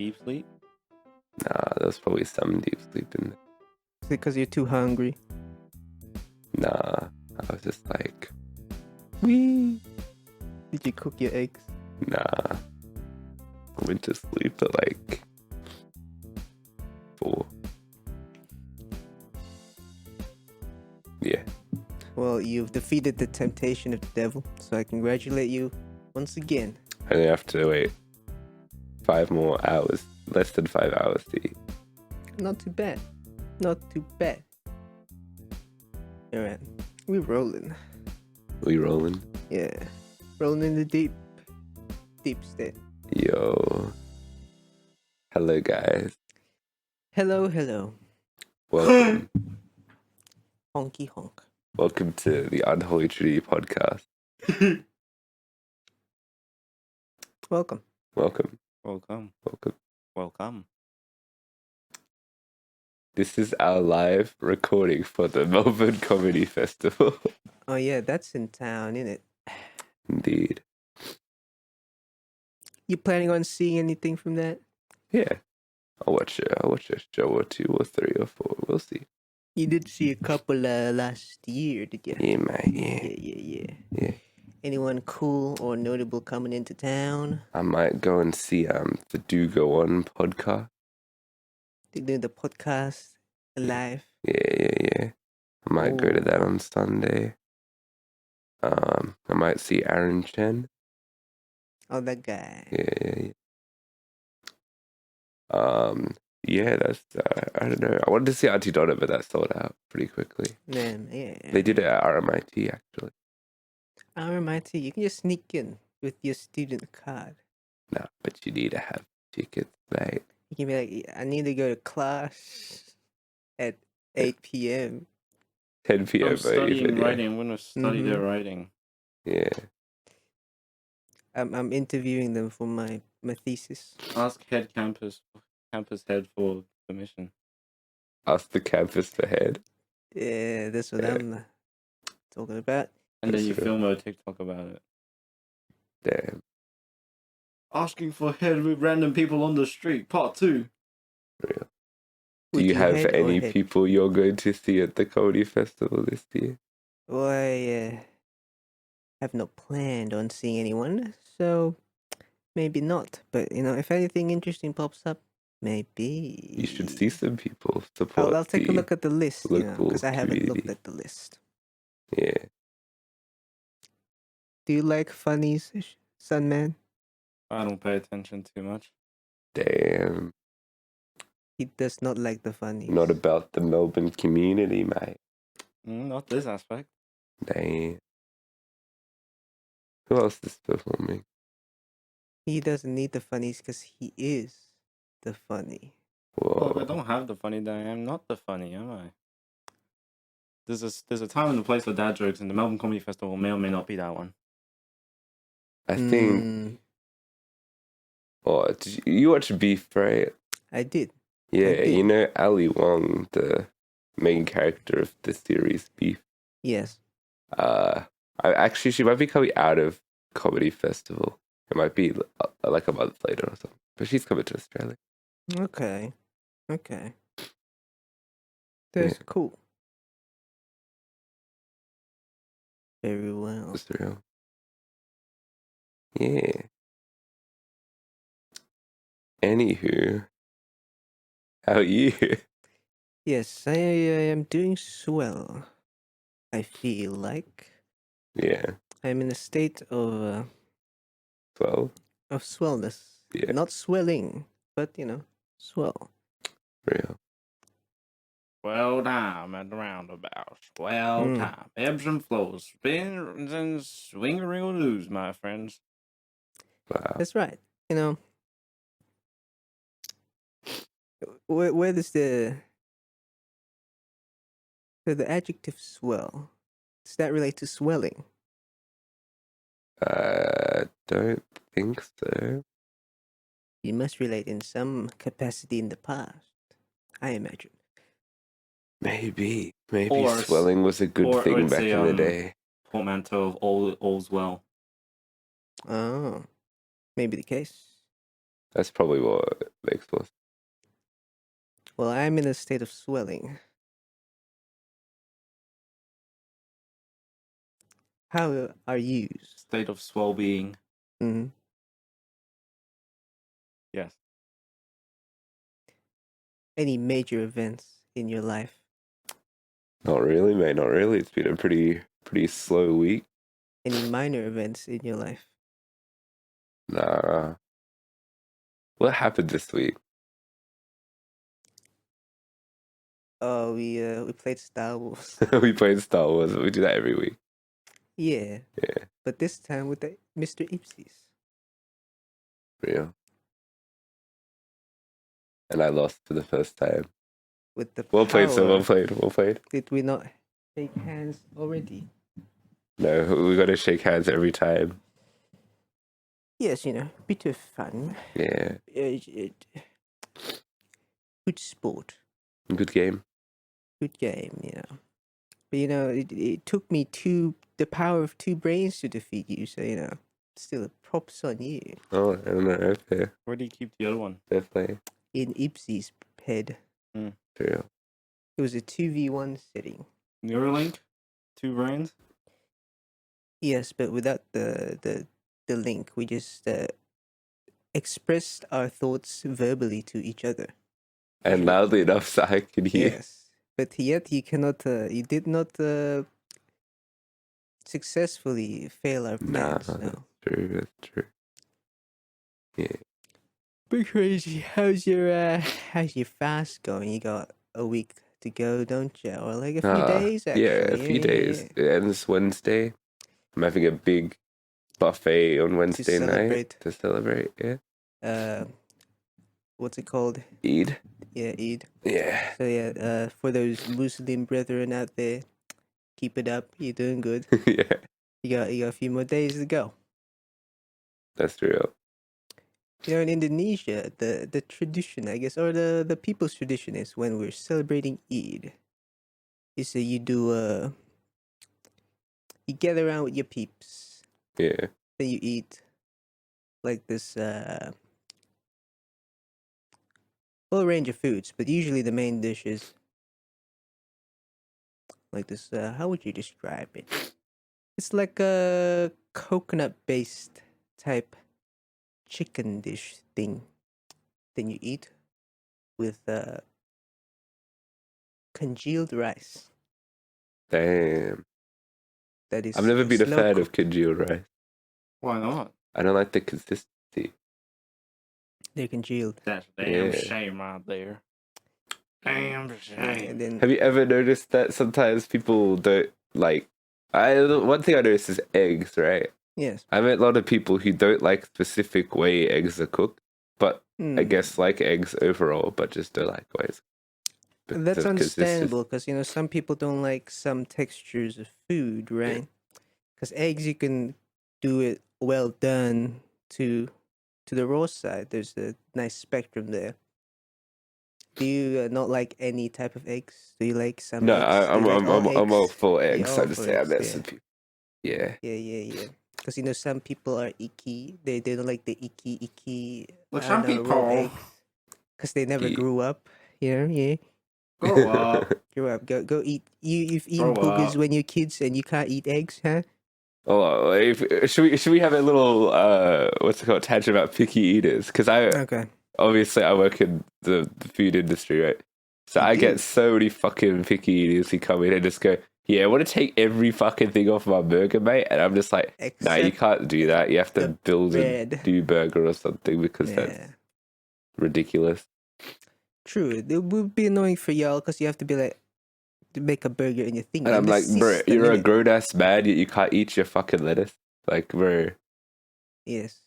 deep sleep? Nah, there's probably some deep sleep in there. Is it because you're too hungry? Nah, I was just like, wee. Did you cook your eggs? Nah, I went to sleep at like 4. Yeah. Well, you've defeated the temptation of the devil, so I congratulate you once again. I only have to wait 5 more hours, less than 5 hours to eat. Not too bad. Not too bad. Alright, we're rolling. We rolling? Yeah. Rolling in the deep state. Yo. Hello, guys. Hello. Welcome. Honky honk. Welcome to the Unholy Trinity podcast. Welcome. Welcome. This is our live recording for the Melbourne Comedy Festival. Oh yeah, that's in town, isn't it? Indeed. You planning on seeing anything from that? Yeah. I'll watch a show or 2 or 3 or 4. We'll see. You did see a couple last year, did you? Yeah, mate. Yeah. Anyone cool or notable coming into town? I might go and see the Do Go On podcast. They do the podcast live. Yeah. I might go to that on Sunday. I might see Aaron Chen. Oh, that guy. Yeah. Yeah, that's I don't know. I wanted to see Auntie Donna, but that sold out pretty quickly. Man, yeah. They did it at RMIT actually. RMIT, you can just sneak in with your student card. Nah, but you need to have tickets, mate. You can be like, I need to go to class at 8 p.m. 10 p.m. I'm studying even, writing. I'm going to study their Mhm. writing. Yeah. I'm interviewing them for my thesis. Ask campus head for permission. Ask the campus for head. Yeah, that's what I'm talking about. And then you Sure. film a TikTok about it. Damn. Asking for head with random people on the street, part 2. Real. Do Would you have head or any head? people you're going to see at the comedy festival this year? Well, I have not planned on seeing anyone, so maybe not. But, if anything interesting pops up, maybe. You should see some people support. I'll take a look at the list, local because I haven't looked community. at the list. Yeah. Do you like funnies, Sunman? I don't pay attention too much. Damn. He does not like the funnies. Not about the Melbourne community, mate. Not this aspect. Damn. Who else is performing? He doesn't need the funnies because he is the funny. Well, if I Whoa. don't have the funny, then I am not the funny, am I? There's a time and a place for dad jokes, and the Melbourne Comedy Festival may or may not be that one. I think. Mm, Oh, did you watch Beef, right? I did. Yeah, did. you know Ali Wong, the main character of the series Beef. Yes. She might be coming out of comedy festival. It might be like a month later or something. But she's coming to Australia. Okay. That's cool. Very well. That's real. Yeah. Anywho, how are you? Yes, I am doing swell. I feel like Yeah. I'm in a state of 12? swellness. Yeah. Not swelling, but swell. Real. Well, time at the roundabouts. Well, time. Ebbs and flows. Spins and swing-a-ring-a-loos, my friends. Wow. That's right. Where does the adjective swell? Does that relate to swelling? Don't think so. It must relate in some capacity in the past, I imagine. Maybe Or swelling was a good thing it's back in the day. Portmanteau of all's well. Oh, maybe the case. That's probably what makes more sense. Well, I'm in a state of swelling. How are you? State of swell being. Mm-hmm. Yes. Any major events in your life? Not really, mate. Not really. It's been a pretty slow week. Any minor events in your life? Nah. What happened this week? Oh, we played Star Wars. We played Star Wars. We do that every week. Yeah. Yeah. But this time with the Mr. Ipsies. Real. And I lost for the first time. With the Well played, sir. power. Well played. Well played. Did we not shake hands already? No, we got to shake hands every time. Yes, bit of fun. Yeah. Good sport. Good game. Good game, But it took me the power of 2 brains to defeat you, so still props on you. Oh, I don't know. Okay. Where do you keep the other one? Definitely. In Ipsy's head. True. It was a 2v1 setting. Neuralink? 2 brains? Yes, but without the link, we just expressed our thoughts verbally to each other. And loudly enough so I could hear. Yes, but yet you cannot. You did not successfully fail our plans. Nah, No. That's true. Yeah. But crazy. How's your fast going? You got a week to go, don't you? Or like a few days, actually. Yeah, a few days. It ends Wednesday. I'm having a big buffet on Wednesday night to celebrate. Yeah. What's it called? Eid. Yeah, Eid. Yeah. So yeah, for those Muslim brethren out there, keep it up. You're doing good. Yeah. You got a few more days to go. That's real. In Indonesia, the tradition, I guess, or the people's tradition is when we're celebrating Eid, is that you gather around with your peeps. Yeah. Then you eat like this whole range of foods, but usually the main dish is like this. How would you describe it? It's like a coconut-based type chicken dish thing. Then you eat with congealed rice. Damn. That is. I've never been a slow fan of congealed rice. Why not? I don't like the consistency. They're congealed. That's a damn Yeah. shame right there. Damn shame. And then Have you ever noticed that sometimes people don't like? One thing I noticed is eggs, right? yes. I met a lot of people who don't like specific way eggs are cooked, but I guess like eggs overall, but just don't like ways. That's understandable because some people don't like some textures of food, right? Because eggs you can do it well done to the raw side. There's a nice spectrum there. Do you not like any type of eggs? Do you like some? No, eggs? Do I'm you like I'm all eggs? for Yeah, eggs. all I just for say I eggs, met yeah. some people. Yeah. Yeah. Because some people are icky. They don't like the icky. Look, some people. Because they never grew up. Yeah. Grow up. Grow up. Go eat. You've eaten Grow boogers up. when you're kids and you can't eat eggs, huh? Oh, should we have a little what's it called, tangent about picky eaters? Because Okay. obviously I work in the food industry, right? So You I do? get so many fucking picky eaters who come in and just go, "Yeah, I want to take every fucking thing off my burger, mate." And I'm just like, "Nah, you Except can't do that. You have to the build a bread. new burger or something because that's Yeah. ridiculous." True. It would be annoying for y'all because you have to be like to make a burger in your thing. And I'm the like, bro, system, you're a innit? grown ass man, yet you can't eat your fucking lettuce. Like, bro. Yes.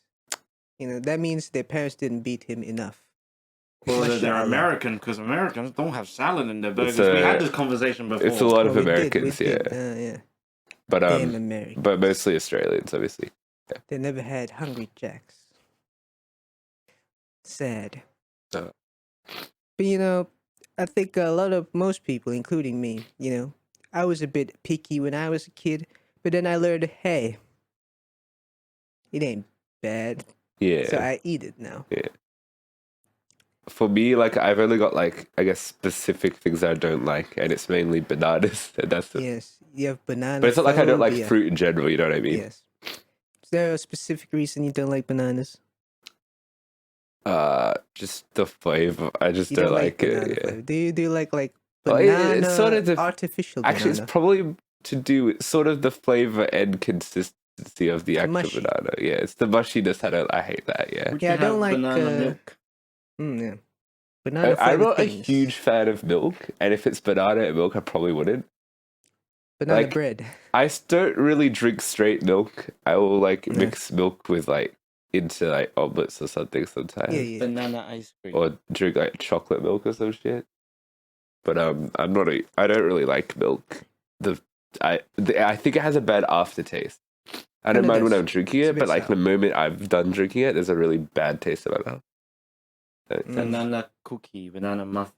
That means their parents didn't beat him enough. Or that they're Mashallah. American, because Americans don't have salad in their burgers. It's We had this conversation before. It's a lot Oh, of we did, Americans, we yeah. did. Yeah. But Damn Americans. but mostly Australians, obviously. Yeah. They never had Hungry Jacks. Sad. Uh. But I think most people, including me, I was a bit picky when I was a kid, but then I learned, hey, it ain't bad. Yeah. So I eat it now. Yeah. for me, like I've only got like I guess specific things I don't like, and it's mainly bananas. And that's it. Yes, you have banana. But it's not like I don't like phobia. fruit in general. You know what I mean? Yes. Is there a specific reason you don't like bananas? Just the flavor. I just You don't don't like like banana it. Yeah. flavor. Do you like Oh, banana it's sort of the artificial actually banana? it's probably to do with sort of the flavor and consistency of the actual mushy. banana. Yeah, it's the mushiness. I hate that. Yeah. Would Yeah, you I don't have like banana milk. Yeah. Banana I'm flavored not a things. huge fan of milk, and if it's banana and milk, I probably wouldn't. Banana like, bread. I don't really drink straight milk. I will like No. mix milk with like into like omelets or something sometimes. Yeah. Banana ice cream. Or drink like chocolate milk or some shit. But I'm not I don't really like milk. I think it has a bad aftertaste. I don't Kinda mind when does. I'm drinking It's a it, bit but like sour. the moment I've done drinking it, there's a really bad taste in my mouth. Banana cookie, banana muffin.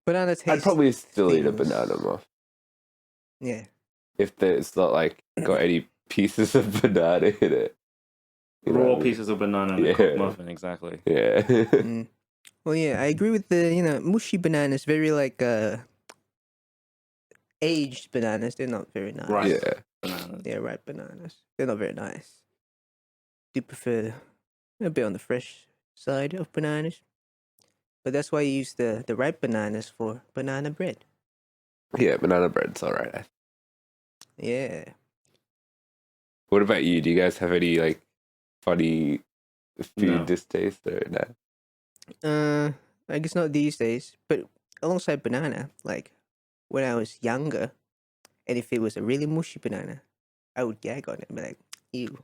Banana taste. I'd probably still eat a things. banana muffin Yeah. if it's not like got any pieces of banana in it. You know Raw what I mean? pieces of banana in a cooked muffin, exactly. Yeah. Well, yeah, I agree with the mushy bananas. Very like aged bananas. They're not very nice. Right. Yeah. Bananas. They're ripe bananas. They're not very nice. Do prefer a bit on the fresh side of bananas. But that's why you use the ripe bananas for banana bread. Yeah, banana bread's alright. Yeah. What about you? Do you guys have any like funny food No. distaste or no? I guess not these days, but alongside banana, like when I was younger, and if it was a really mushy banana, I would gag on it and be like, ew.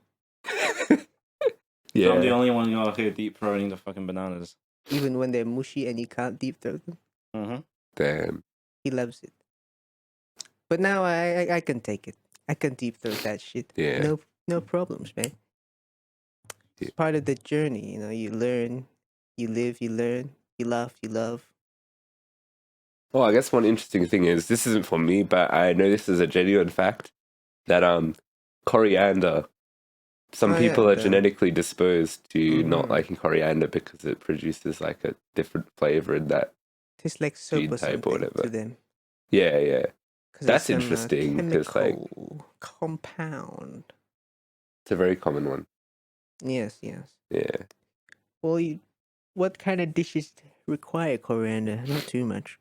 Yeah. I'm the only one out here deep throating the fucking bananas. Even when they're mushy and you can't deep throat them. Mm-hmm. Damn. He loves it. But now I can take it. I can deep throat that shit. Yeah. No problems, man. It's Yeah. part of the journey, you know. You learn, you live, you learn, you laugh, you love. Well, I guess one interesting thing is this isn't for me, but I know this is a genuine fact that coriander. Some people are genetically disposed to not liking coriander because it produces like a different flavor in that. Tastes like soap gene or type something or whatever. to them. Yeah, yeah. 'Cause That's it's some, interesting because like chemical compound. it's a very common one. Yes. Yeah. Well, what kind of dishes require coriander? Not too much.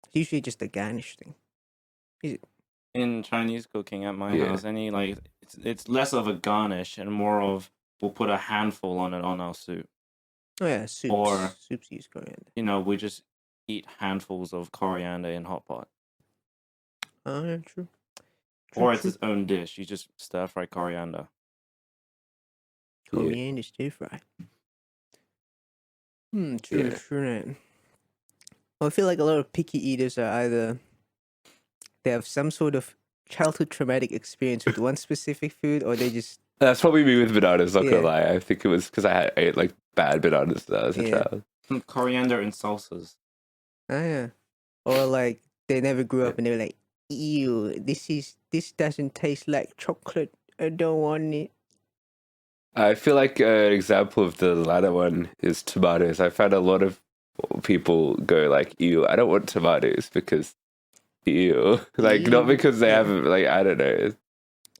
It's usually just a garnish thing. In Chinese cooking at my Yeah. house, it's less of a garnish and more of we'll put a handful on it on our soup. Oh yeah, soups. Or- Soups use coriander. We just eat handfuls of coriander in hot pot. Oh yeah, true. Or it's its own dish. You just stir fry coriander. Coriander stir fry. True, Yeah. true. Well, I feel like a lot of picky eaters are either they have some sort of childhood traumatic experience with one specific food, or they just That's probably me with bananas, not Yeah. gonna lie. I think it was because I ate like bad bananas when I was a Yeah. child. Coriander and salsas. yeah, or like they never grew up and they were like, ew, this doesn't taste like chocolate. I don't want it. I feel like an example of the latter one is tomatoes. I found a lot of people go like, ew, I don't want tomatoes because ew. Like, not because they Yeah. haven't, like, I don't know.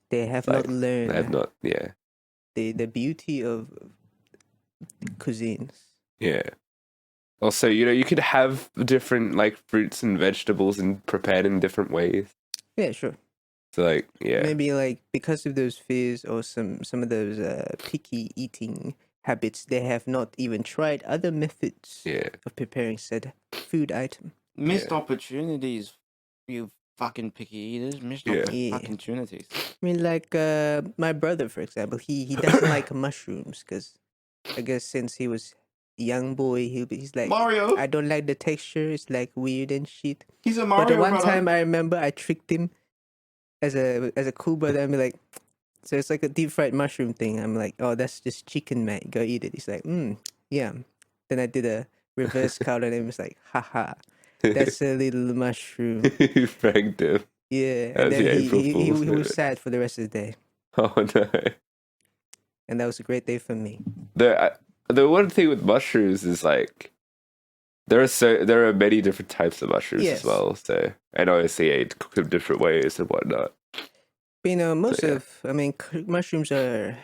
They have Like, not learned They have not, yeah. the beauty of cuisines. Yeah. Also, you could have different, like, fruits and vegetables and prepared in different ways. Yeah, sure. So, like, yeah. Maybe like because of those fears or some of those picky eating habits, they have not even tried other methods Yeah. of preparing said food item. Missed Yeah. opportunities, you fucking picky eaters. Missed Yeah. Yeah. opportunities. I mean, like my brother, for example, he doesn't like mushrooms because I guess since he was a young boy, he's like, Mario! I don't like the texture. It's like weird and shit. He's a But Mario the one brother. time I remember, I tricked him as a cool brother. I'm like, so it's like a deep fried mushroom thing. I'm like, oh, that's just chicken, man. Go eat it. He's like, yeah. Then I did a reverse count on him. It's like, haha, that's a little mushroom. You franked him. Yeah. That's And then the he April Fool's was moment. sad for the rest of the day. Oh, no. And that was a great day for me. The one thing with mushrooms is like there are many different types of mushrooms Yes. as well. So, and obviously, I cook them different ways and whatnot. But, you know, most So, yeah. of, I mean, mushrooms are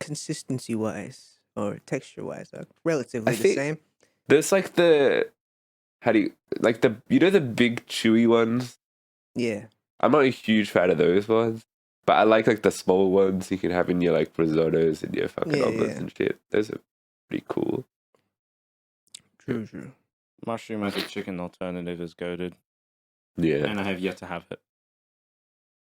consistency wise or texture wise are relatively I the think same. there's like how do you like the big chewy ones? Yeah. I'm not a huge fan of those ones, but I like the small ones you can have in your like risottos and your fucking Yeah, omelets yeah. and shit. Those are pretty cool. True. Mushroom as a chicken alternative is goated, Yeah, and I have yet to have it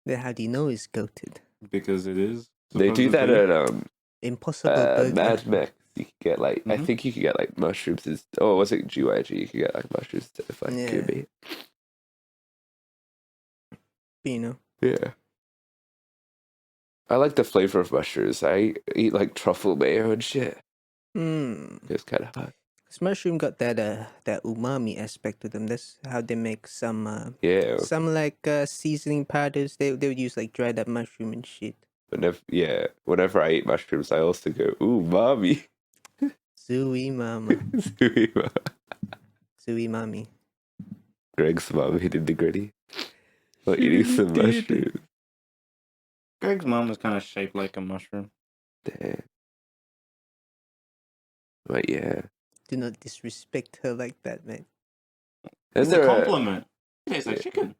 Then how do you know it's goated? because it is. they do that supposedly. at Impossible burger. Mad Max. You can get I Mhm. think you can get mushrooms. Was it GYG? You can get mushrooms instead of Yeah. QB. You know. Yeah. I like the flavor of mushrooms. I eat truffle mayo and shit. It's kind of hot. Because mushroom got that umami aspect to them. That's how they make some Yeah. some seasoning powders. They would use dried up mushroom and shit. Whenever I eat mushrooms, I also go, ooh, mommy. Zooey mama. Zooey Zooey mommy. Greg's mom hit the gritty. While eating some mushrooms. Greg's mom is kind of shaped like a mushroom. Damn. But yeah. Do not disrespect her like that, man. It's a compliment. It tastes like chicken.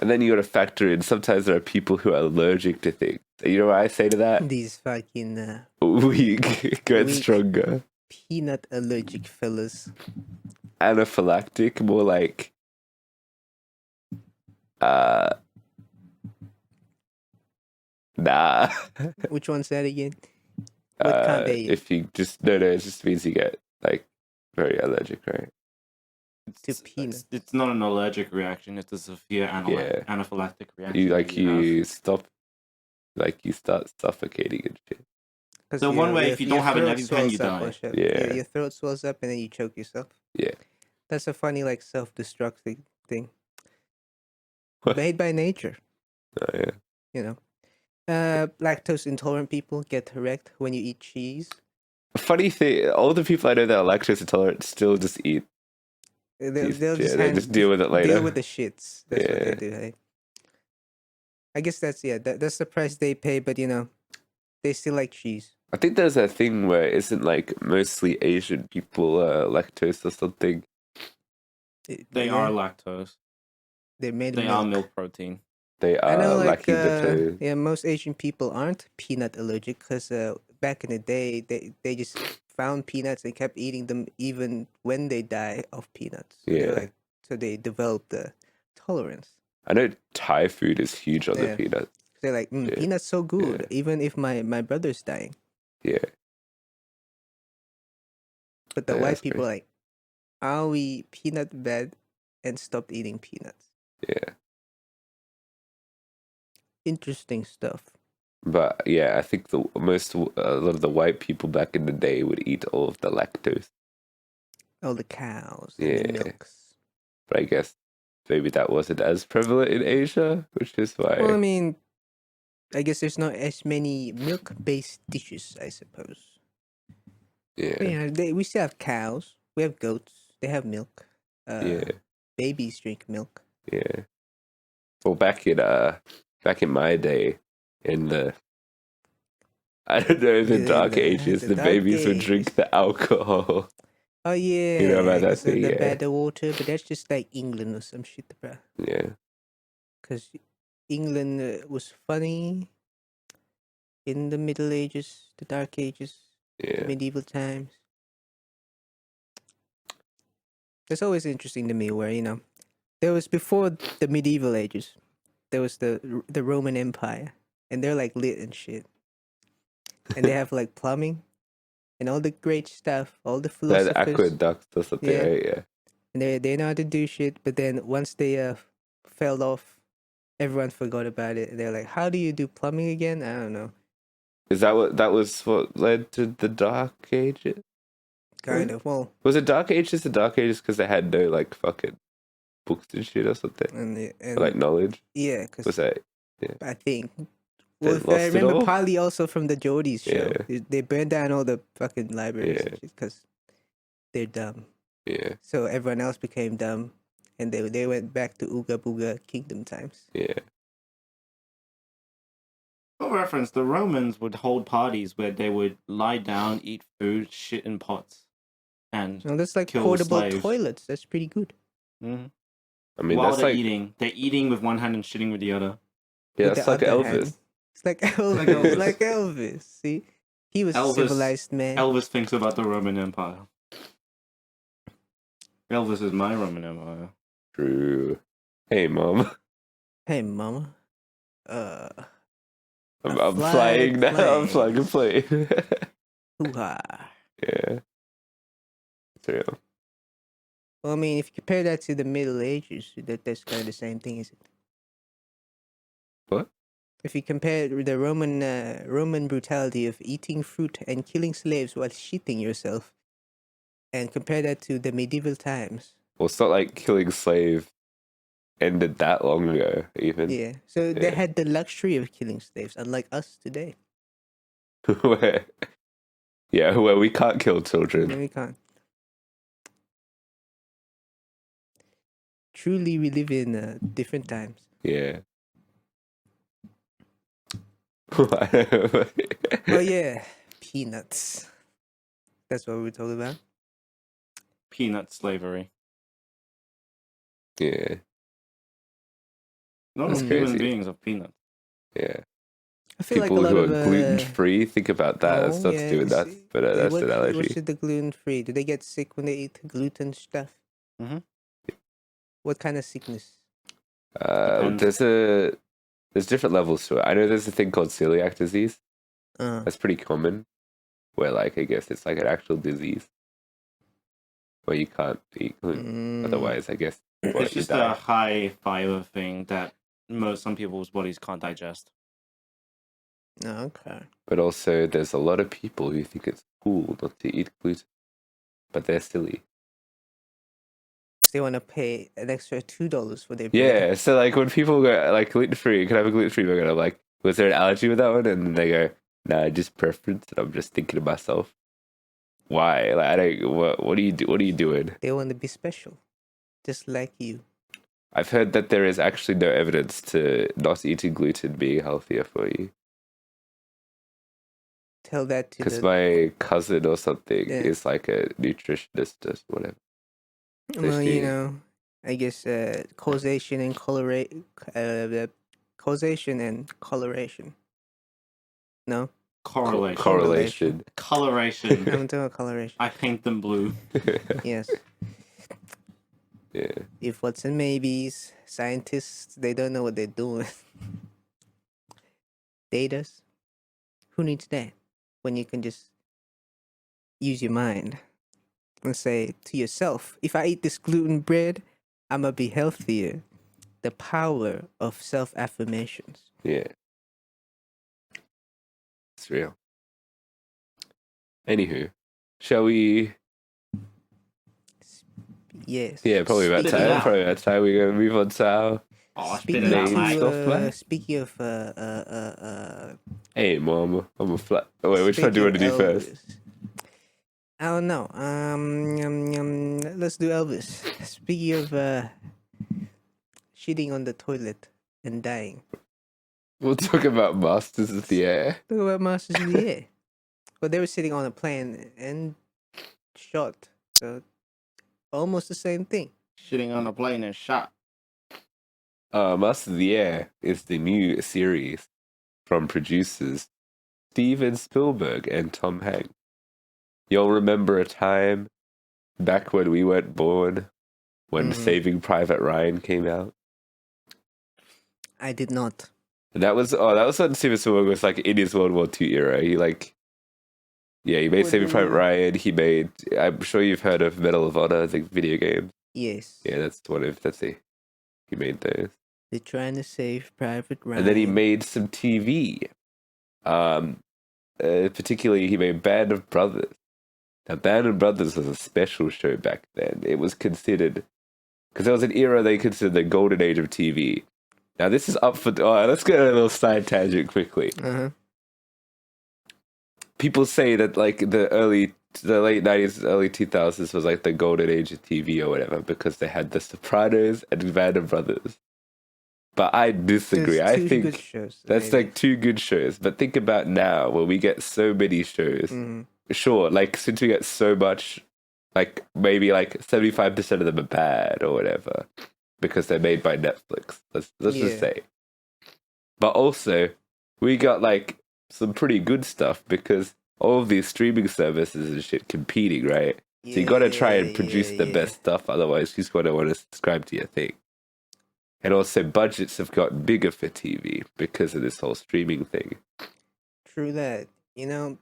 And then you got to factor in, sometimes there are people who are allergic to things. You know what I say to that? These fucking Weak. Get weak stronger. peanut allergic fellas. Anaphylactic, more like nah. Which one's that again? What can't they eat? If you just no, it just means you get very allergic, right? To peanuts. It's not an allergic reaction. It's a severe anaphylactic reaction. You stop, you start suffocating and shit. So one way, if you don't have an EpiPen, you die. Yeah. Your throat swells up and then you choke yourself. Yeah. That's a funny self-destructive thing. What? Made by nature. Oh yeah. You know. Lactose intolerant people get wrecked when you eat cheese. Funny thing, all the people I know that are lactose intolerant still just eat. They'll just deal with it later. Deal with the shits. That's what they do, hey? I guess that's that's the price they pay, but they still like cheese. I think there's a thing where it isn't mostly Asian people lactose or something. They are lactose. They're made of milk. They are milk protein. They are lacking the toe. Yeah, most Asian people aren't peanut allergic because back in the day, they just found peanuts and kept eating them even when they die of peanuts. So so they developed the tolerance. I know Thai food is huge on the peanuts. They're like, peanuts so good, even if my brother's dying. Yeah. But the white people are like, are we peanut bad and stopped eating peanuts? Yeah. Interesting stuff. But yeah, I think a lot of the white people back in the day would eat all of the lactose. All the cows and the milks. But I guess maybe that wasn't as prevalent in Asia, which is why. Well, I mean, I guess there's not as many milk-based dishes, I suppose. Yeah. But, we still have cows. We have goats. They have milk. Babies drink milk. Yeah. Well, back in my day, I don't know, the Dark Ages, the babies would drink the alcohol. Oh yeah, you know about that thing, the better water, but that's just like England or some shit, bro. Yeah. Because England was funny in the Middle Ages, the Dark Ages, the medieval times. It's always interesting to me where there was before the medieval ages, there was the Roman Empire, and they're lit and shit, and they have plumbing. And all the great stuff, all the philosophers. The aqueducts or something, right? Yeah. And they know how to do shit, but then once they fell off, everyone forgot about it. And they're like, how do you do plumbing again? I don't know. Is that what led to the Dark Ages? Kind of. Well, was it Dark Ages the Dark Ages because they had no fucking books and shit or something? And knowledge? Yeah. Cause was that? Yeah. I think. Well, if I remember, partly also from the Geordies show. They burned down all the fucking libraries because they're dumb. Yeah. So everyone else became dumb, and they went back to Ooga Booga Kingdom times. Yeah. For reference, the Romans would hold parties where they would lie down, eat food, shit in pots, and Well, that's like kill portable slaves. toilets. That's pretty good. Mm-hmm. I mean, While that's they're like eating, they're eating with one hand and shitting with the other. yeah, With that's the like other Elvis. hand. It's like Elvis. Elvis. It's like Elvis. See, he was a civilized man. Elvis thinks about the Roman Empire. Elvis is my Roman Empire. True. Hey, mom. Hey, mama. I'm flying now. I'm flying a plane. Hoo-ha. Yeah. It's real. Well, I mean, if you compare that to the Middle Ages, that's kind of the same thing, isn't it? What? If you compare the Roman brutality of eating fruit and killing slaves while shitting yourself, and compare that to the medieval times. Well, it's not like killing slave ended that long ago, even. Yeah. So they had the luxury of killing slaves, unlike us today. where we can't kill children. No, we can't. Truly, we live in different times. Yeah. Oh yeah, peanuts. That's what we're talking about. Peanut slavery. Yeah. Not That's all human crazy. beings are peanuts. Yeah. I feel People like a lot who of are gluten free, think about that. Oh, That's not to do with that, but that's an analogy. What's the gluten free? Do they get sick when they eat gluten stuff? Mm-hmm. What kind of sickness? There's different levels to it. I know there's a thing called celiac disease. That's pretty common. Where like I guess it's like an actual disease where you can't eat gluten. Otherwise, I guess It's just a high fiber thing that some people's bodies can't digest. Okay. But also, there's a lot of people who think it's cool not to eat gluten, but they're silly. They want to pay an extra $2 for their bread. Yeah, so like when people go like gluten free, can I have a gluten free burger? I'm like, was there an allergy with that one? And then they go, nah, just preference. And I'm just thinking to myself, why? Like, I don't. What do you do? What are you doing? They want to be special, just like you. I've heard that there is actually no evidence to not eating gluten being healthier for you. Tell that to because my cousin or something is like a nutritionist or whatever. Well, you know, I guess causation and causation and coloration. No? Correlation. Coloration. I'm talking about coloration. I paint them blue. Yes. Yeah. If what's in maybes, scientists, they don't know what they're doing. Datas? Who needs that? When you can just use your mind and say to yourself, if I eat this gluten bread, I'm going to be healthier. The power of self-affirmations. Yeah. It's real. Anywho, shall we... Yes. Yeah, probably about time. We're going to move on to our... Speaking of hey, Mom, I'm a flat. Oh, wait, which one do you want to do first? I don't know. Let's do Elvis. Speaking of shitting on the toilet and dying. We'll talk about Masters of the Air. Talk about Masters of the Air. Well, they were sitting on a plane and shot. So almost the same thing. Shitting on a plane and shot. Masters of the Air is the new series from producers Steven Spielberg and Tom Hanks. You'll remember a time back when we weren't born, when Saving Private Ryan came out? I did not. And that was when Steven Spielberg was like in his World War II era. He made Saving Private Ryan. He made, I'm sure you've heard of Medal of Honor, the video game. Yes. Yeah, he made those. They're trying to save Private Ryan. And then he made some TV. Particularly, he made Band of Brothers. Now, Band of Brothers was a special show back then. It was considered, because there was an era they considered the golden age of TV. Now, this is up for... let's get a little side tangent quickly. Uh-huh. People say that, like, the early the late 90s, early 2000s was like the golden age of TV or whatever because they had The Sopranos and Band of Brothers. But I disagree. There's I two think good shows, that's maybe. like two good shows. But think about now where we get so many shows. Sure, like since we get so much, like maybe like 75% of them are bad or whatever because they're made by Netflix. Let's just say. But also, we got like some pretty good stuff because all of these streaming services and shit competing, right? So you got to try and produce the best stuff. Otherwise, who's going to want to subscribe to your thing? And also, budgets have gotten bigger for TV because of this whole streaming thing. True that. You know.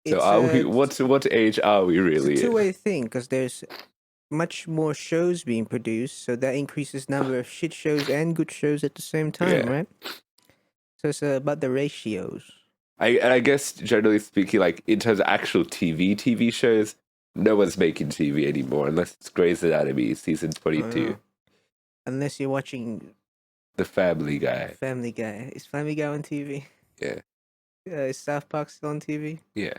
So are we? What age are we really? It's a two-way thing because there's much more shows being produced, so that increases number of shit shows and good shows at the same time, right? So it's about the ratios. I guess generally speaking, like in terms of actual TV shows, no one's making TV anymore unless it's Grey's Anatomy season 22. Unless you're watching The Family Guy. Family Guy. Is Family Guy on TV? Yeah. Is South Park still on TV? Yeah.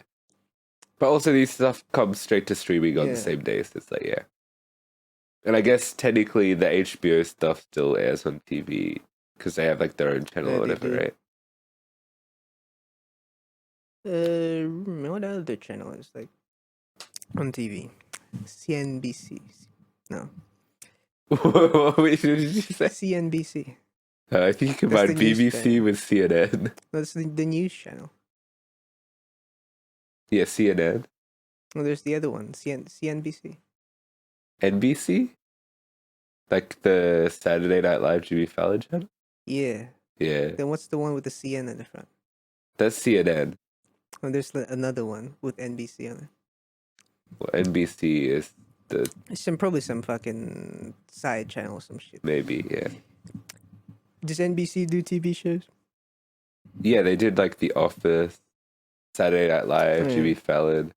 But also these stuff comes straight to streaming on the same day, so it's like, yeah. And I guess technically the HBO stuff still airs on TV because they have like their own channel or whatever, right? What other channel is like on TV? CNBC. No. What did you say? CNBC. I think you combine BBC with CNN. That's the news channel. Yeah, CNN. Well, there's the other one, CNBC. NBC? Like the Saturday Night Live Jimmy Fallon channel? Yeah. Yeah. Then what's the one with the CN in the front? That's CNN. Oh, there's another one with NBC on it. Well, NBC is the... It's probably some fucking side channel or some shit. Maybe, yeah. Does NBC do TV shows? Yeah, they did like The Office, Saturday Night Live, Jimmy Fallon,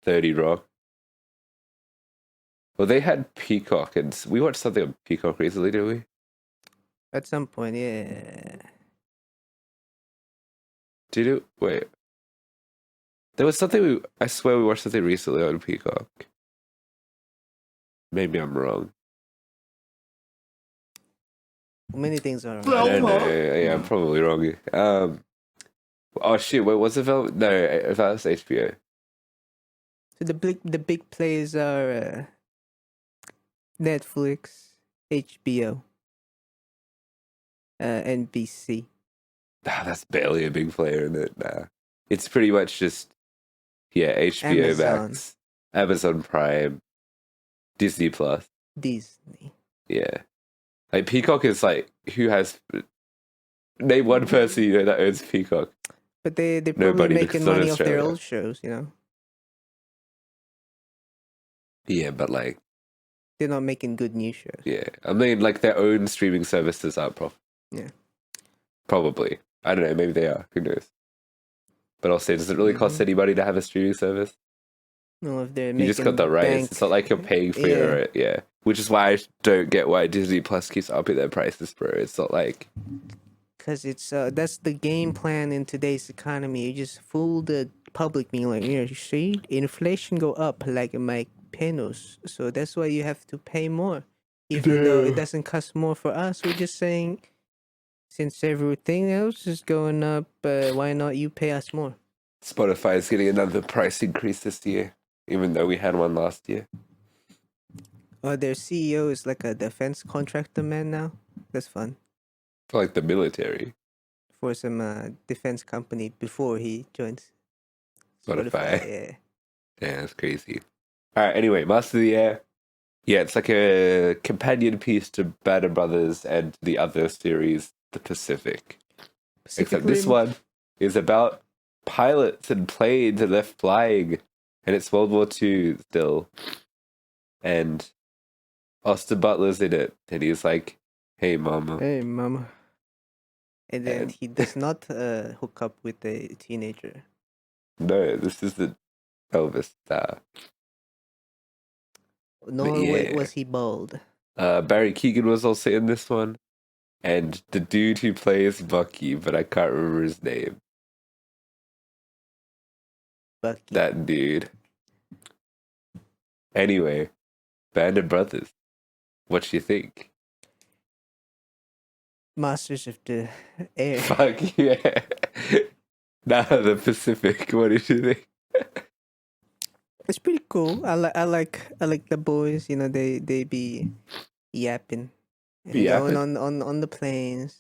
30 Rock. Well, they had Peacock, and we watched something on Peacock recently, didn't we? At some point, yeah. Did it? Wait. There was something I swear we watched something recently on Peacock. Maybe I'm wrong. Many things are wrong. I don't know. Yeah, I'm probably wrong. Oh shit! Wait, what's it about? No, if that's HBO. So the big players are Netflix, HBO, NBC. That's barely a big player in it. Nah, it's pretty much just HBO Max, Amazon Prime, Disney Plus. Disney. Yeah, like Peacock is like who has. Name one person you know that owns Peacock. But they're probably making money off their old shows, you know. Yeah, but like they're not making good new shows. Yeah, I mean, like their own streaming services aren't profitable. Yeah, probably. I don't know. Maybe they are. Who knows? But also, does it really cost anybody to have a streaming service? No, if they're you just got the rights. It's not like you're paying for your Which is why I don't get why Disney Plus keeps upping their prices, bro. It's not like because it's that's the game plan in today's economy. You just fool the public, being like, you see, inflation go up like my penos, so that's why you have to pay more, even though it doesn't cost more for us. We're just saying, since everything else is going up, why not you pay us more? Spotify is getting another price increase this year, even though we had one last year. Oh, their CEO is like a defense contractor man now. That's fun. For like the military. For some defense company before he joins Spotify. Yeah. Yeah, that's crazy. Alright, anyway, Master of the Air. Yeah, it's like a companion piece to Band of Brothers and the other series, The Pacific. Except this one is about pilots and planes and they're flying. And it's World War II still. And Austin Butler's in it. And he's like, hey, mama. Hey, mama. And then he does not hook up with a teenager. No, this is the Elvis star. Nor was he bald. Barry Keoghan was also in this one. And the dude who plays Bucky, but I can't remember his name. Bucky. That dude. Anyway, Band of Brothers. What you think? Masters of the Air. Fuck yeah. Now the Pacific. What did you think? It's pretty cool. I like the boys. You know, they be yapping and Yapping? going on the planes,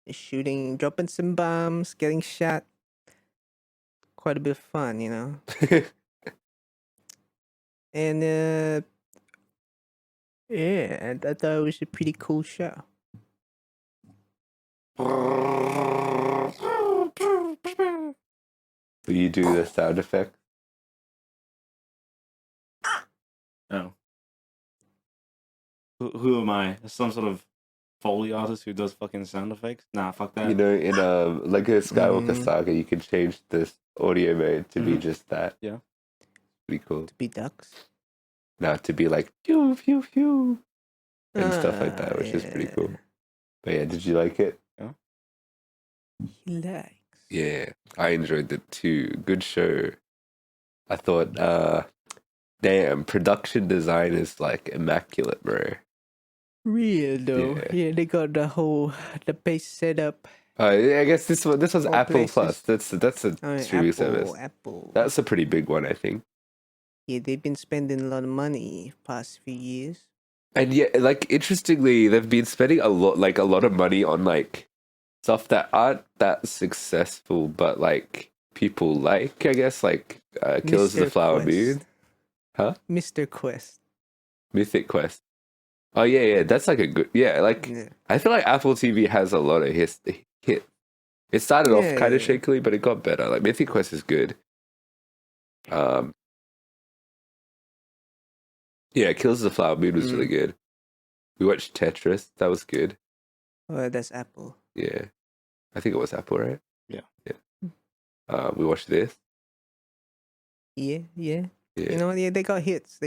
shooting, dropping some bombs, getting shot. Quite a bit of fun, you know. And yeah, I thought it was a pretty cool show. Will you do the sound effect? Oh. Who am I? Some sort of Foley artist who does fucking sound effects? Nah, fuck that. You know, in Lego Skywalker Saga, you can change this audio mode to be just that. Yeah. Pretty cool. To be ducks. Now to be like pew pew pew and stuff like that, which is pretty cool. But yeah, did you like it? Yeah. He likes. Yeah, I enjoyed it too. Good show. I thought, damn, production design is like immaculate, bro. Real though. Yeah, they got the base setup. I guess this was All Apple places. Plus. That's a streaming service. Apple. That's a pretty big one, I think. Yeah, they've been spending a lot of money past few years. And yeah, like interestingly, they've been spending a lot of money on like stuff that aren't that successful, but like people like, I guess, like Killers of the Flower Moon. Huh? Mr. Quest. Mythic Quest. Oh yeah, that's like a good I feel like Apple TV has a lot of hit. It started off kind of shakily, but it got better. Like Mythic Quest is good. Yeah, Killers of the Flower Moon was really good. We watched Tetris. That was good. Oh, that's Apple. Yeah. I think it was Apple, right? Yeah. We watched this. Yeah. You know what? Yeah, they got hits.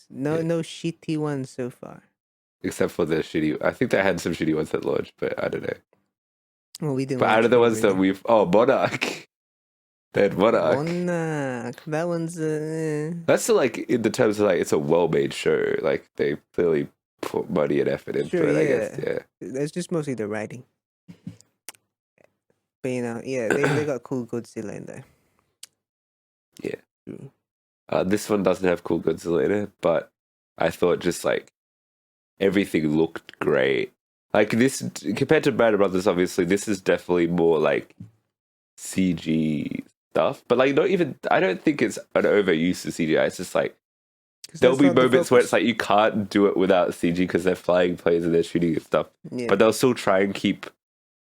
No shitty ones so far. Except for the shitty. I think they had some shitty ones at launch, but I don't know. Well, we didn't. But out of the ones that Monarch. They had Monarch. Monarch. That one's. That's like in the terms of like it's a well-made show. Like they clearly put money and effort into it. I guess. Yeah. That's just mostly the writing. But you know, they got cool Godzilla in there. Yeah. This one doesn't have cool Godzilla in it, but I thought just like everything looked great. Like this compared to Band of Brothers, obviously this is definitely more like CG stuff. But like not even I don't think it's an overuse of CGI. It's just like there'll be moments where it's like you can't do it without CG because they're flying planes and they're shooting and stuff. Yeah. But they'll still try and keep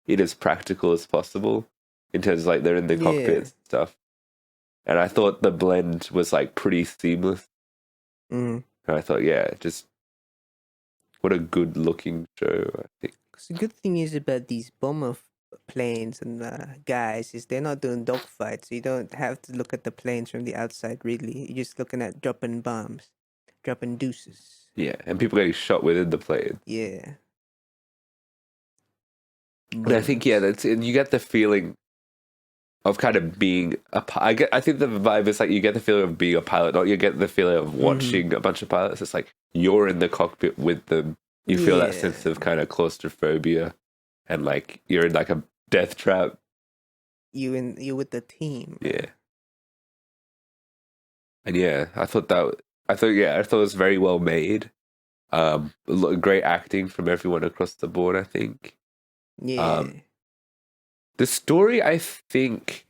it as practical as possible in terms of like they're in the cockpit and stuff. And I thought the blend was like pretty seamless. And I thought, just what a good looking show, I think. Because the good thing is about these bomber planes and guys is they're not doing dogfights, so you don't have to look at the planes from the outside really. You're just looking at dropping bombs, dropping deuces. Yeah, and people getting shot within the plane. Yeah. And I think and you get the feeling of kind of being I think the vibe is like you get the feeling of being a pilot, not you get the feeling of watching a bunch of pilots. It's like you're in the cockpit with them. You feel that sense of kind of claustrophobia, and like you're in like a death trap. You with the team. Yeah. And I thought it was very well made. Great acting from everyone across the board, I think. Yeah. The story, I think,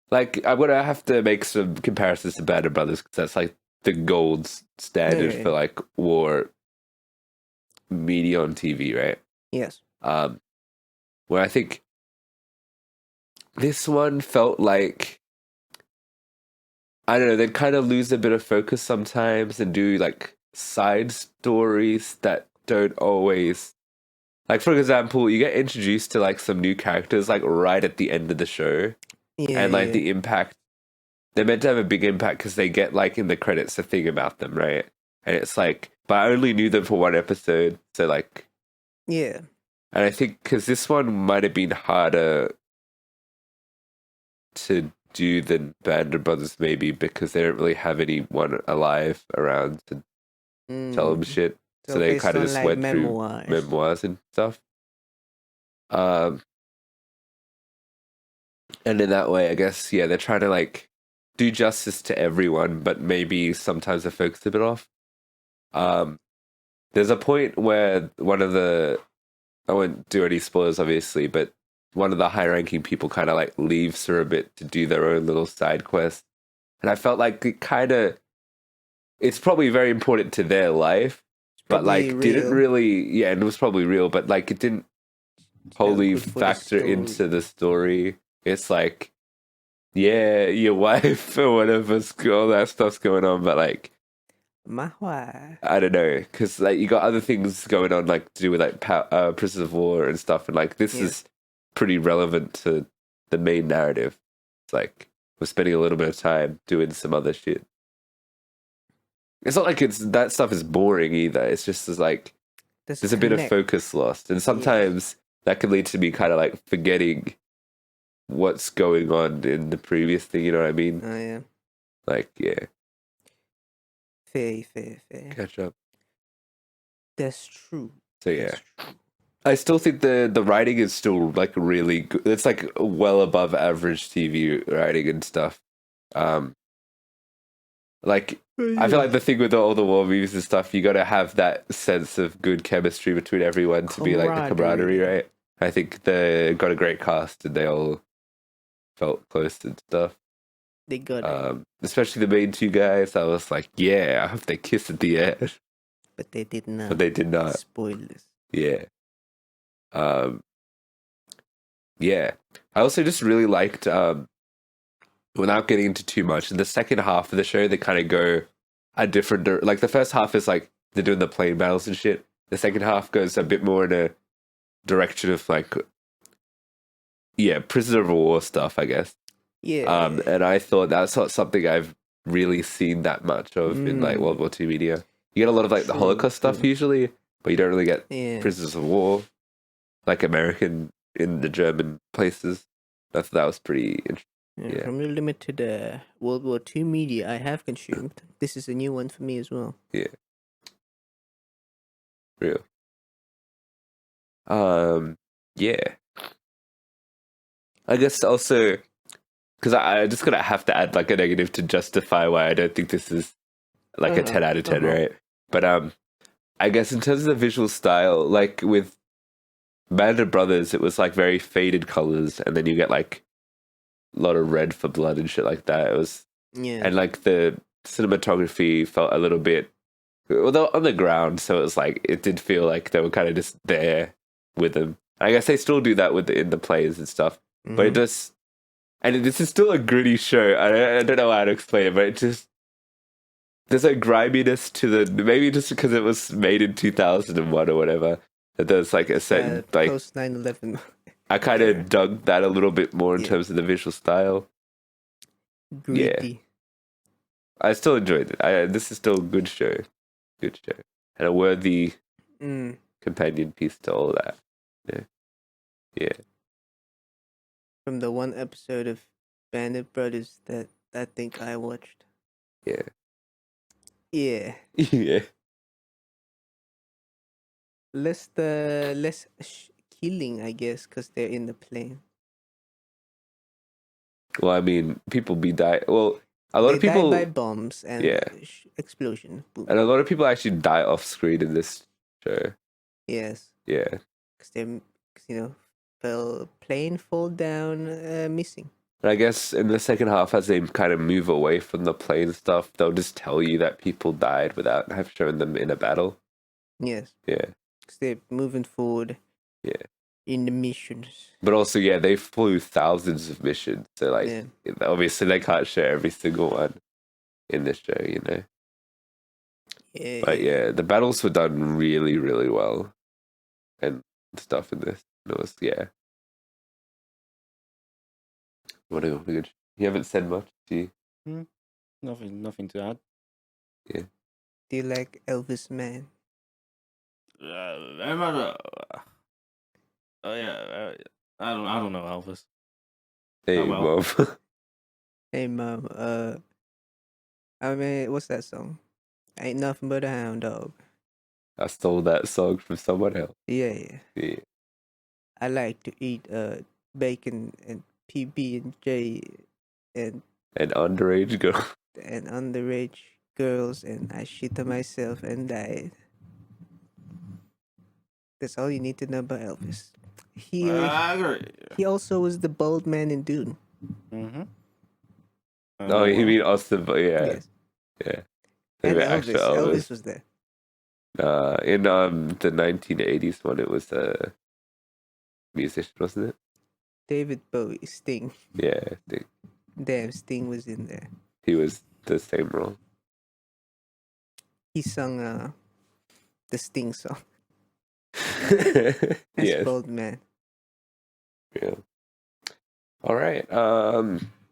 like I'm gonna have to make some comparisons to Band of Brothers because that's like the gold standard for like war media on TV, right? Yes. Where I think this one felt like I don't know, they'd kind of lose a bit of focus sometimes and do like side stories that don't always. Like, for example, you get introduced to, like, some new characters, like, right at the end of the show. And, like, the impact... They're meant to have a big impact because they get, like, in the credits a thing about them, right? And it's like... But I only knew them for one episode, so, like... Yeah. And I think... Because this one might have been harder to do than Band of Brothers, maybe because they don't really have anyone alive around to tell them shit. So they based kind of on just like went through memoirs. memoirs and stuff. And in that way, I guess, yeah, they're trying to like do justice to everyone, but maybe sometimes they focus a bit off. There's a point where I won't do any spoilers, obviously, but one of the high-ranking people kind of like leaves for a bit to do their own little side quest, and I felt like it's probably very important to their life, but like didn't really, yeah, and it was probably real, but like it didn't wholly factor into the story. It's like, yeah, your wife or whatever, all that stuff's going on, but like, my wife. I don't know, because like you got other things going on, like to do with like prisoners of war and stuff, and like this is pretty relevant to the main narrative. It's like we're spending a little bit of time doing some other shit. It's not like that stuff is boring either. It's just like there's a bit of focus lost, and sometimes that can lead to me kind of like forgetting what's going on in the previous thing. You know what I mean? Oh yeah. Like yeah. Fair. Catch up. That's true. So yeah. I still think the writing is still like really good. It's like well above average TV writing and stuff. Like I feel like the thing with all the war movies and stuff, you got to have that sense of good chemistry between everyone to be like the camaraderie, right? I think they got a great cast and they all felt close and stuff. They got it. Especially the main two guys. I was like, yeah, I hope they kiss at the end. But they did not. Spoilers. Yeah. Yeah. I also just really liked, without getting into too much, in the second half of the show, they kind of go a different, like the first half is like they're doing the plane battles and shit. The second half goes a bit more in a direction of like, yeah, prisoner of war stuff, I guess. Yeah. And I thought that's not something I've really seen that much of in like World War II media. You get a lot of like the Holocaust stuff usually, but you don't really get prisoners of war, like American in the German places. That was pretty interesting. Yeah. From the limited World War II media I have consumed, this is a new one for me as well. Yeah. Real. Yeah. I guess also because I just gonna have to add like a negative to justify why I don't think this is like a 10 out of 10, right? But I guess in terms of the visual style, like with Band of Brothers, it was like very faded colors, and then you get like a lot of red for blood and shit like that. It was and like the cinematography felt a little bit, well, they were on the ground, so it was like it did feel like they were kind of just there with them. I guess they still do that in the plays and stuff, but it just, and this is still a gritty show. I don't know how to explain it, but it just, there's a griminess to maybe just because it was made in 2001 or whatever, that there's like a certain like post 9/11. I kind of dug that a little bit more in terms of the visual style. Gritty. Yeah, I still enjoyed it. This is still a good show, and a worthy companion piece to all that. Yeah. From the one episode of Band of Brothers that I think I watched. Yeah. Yeah. Yeah. Less killing, I guess, because they're in the plane. Well, I mean, people die. Well, a lot of people die by bombs and explosion. Boom. And a lot of people actually die off screen in this show. Yes. Yeah. Because plane fall down, missing. And I guess in the second half, as they kind of move away from the plane stuff, they'll just tell you that people died without have shown them in a battle. Yes. Yeah. Because they're moving forward. Yeah. In the missions. But also, they flew thousands of missions. So, like, obviously, they can't show every single one in this show, you know? Yeah. But yeah, the battles were done really, really well. And stuff in this. It was, What a good. You haven't said much, do you? Nothing to add. Yeah. Do you like Elvis Man? Oh yeah, I don't know Elvis. Hey, Mom. Hey mom, I mean, what's that song? Ain't nothing but a hound dog. I stole that song from someone else. Yeah. Yeah. I like to eat bacon and PB&J and An underage girl. and underage girls, and I shit on myself and died. That's all you need to know about Elvis. I agree. He also was the bald man in Dune. Mm-hmm. Oh, you mean Austin? Yeah, Yes. yeah. And The actual Elvis. Elvis. Elvis was there. In the 1980s one, it was a musician, wasn't it? David Bowie, Sting. Yeah, I think Damn, Sting was in there. he was the same role. He sung the Sting song as Yes. bald man. Yeah. All right.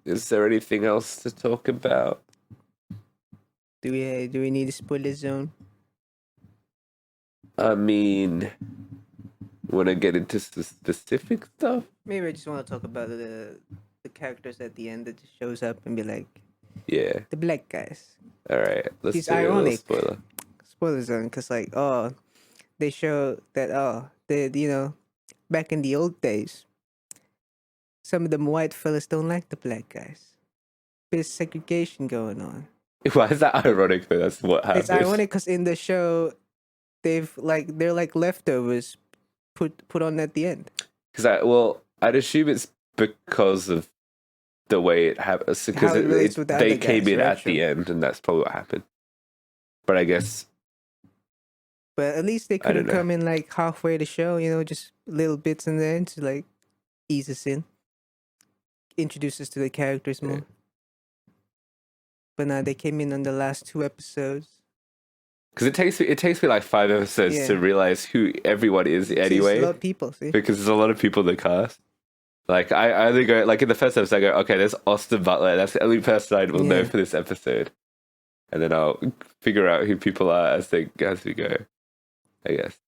Is there anything else to talk about? Do we need a spoiler zone? I mean, want to get into specific stuff? Maybe I just want to talk about the characters at the end that just shows up and be like, Yeah. the black guys. All right. Let's It's do a little ironic. spoiler. Spoiler zone, because like, they show that back in the old days, some of them white fellas don't like the black guys. There's segregation going on. Why is that ironic though? That's what happened. It's ironic because in the show, they're like leftovers put on at the end. Because I'd assume it's because of the way it happens. Because How it relates with the they other came guys, in right? at the end, and that's probably what happened. But I guess But at least they could have don't know. come in like halfway the show, just little bits in there to like ease us in, introduce us to the characters more. But now they came in on the last 2 episodes. because it takes me like 5 episodes to realize who everyone is anyway. There's a lot of people, see? Because there's a lot of people in the cast. Like I only go like in the first episode, I go, okay, there's Austin Butler. That's the only person I will know for this episode, and then I'll figure out who people are as we go. I guess.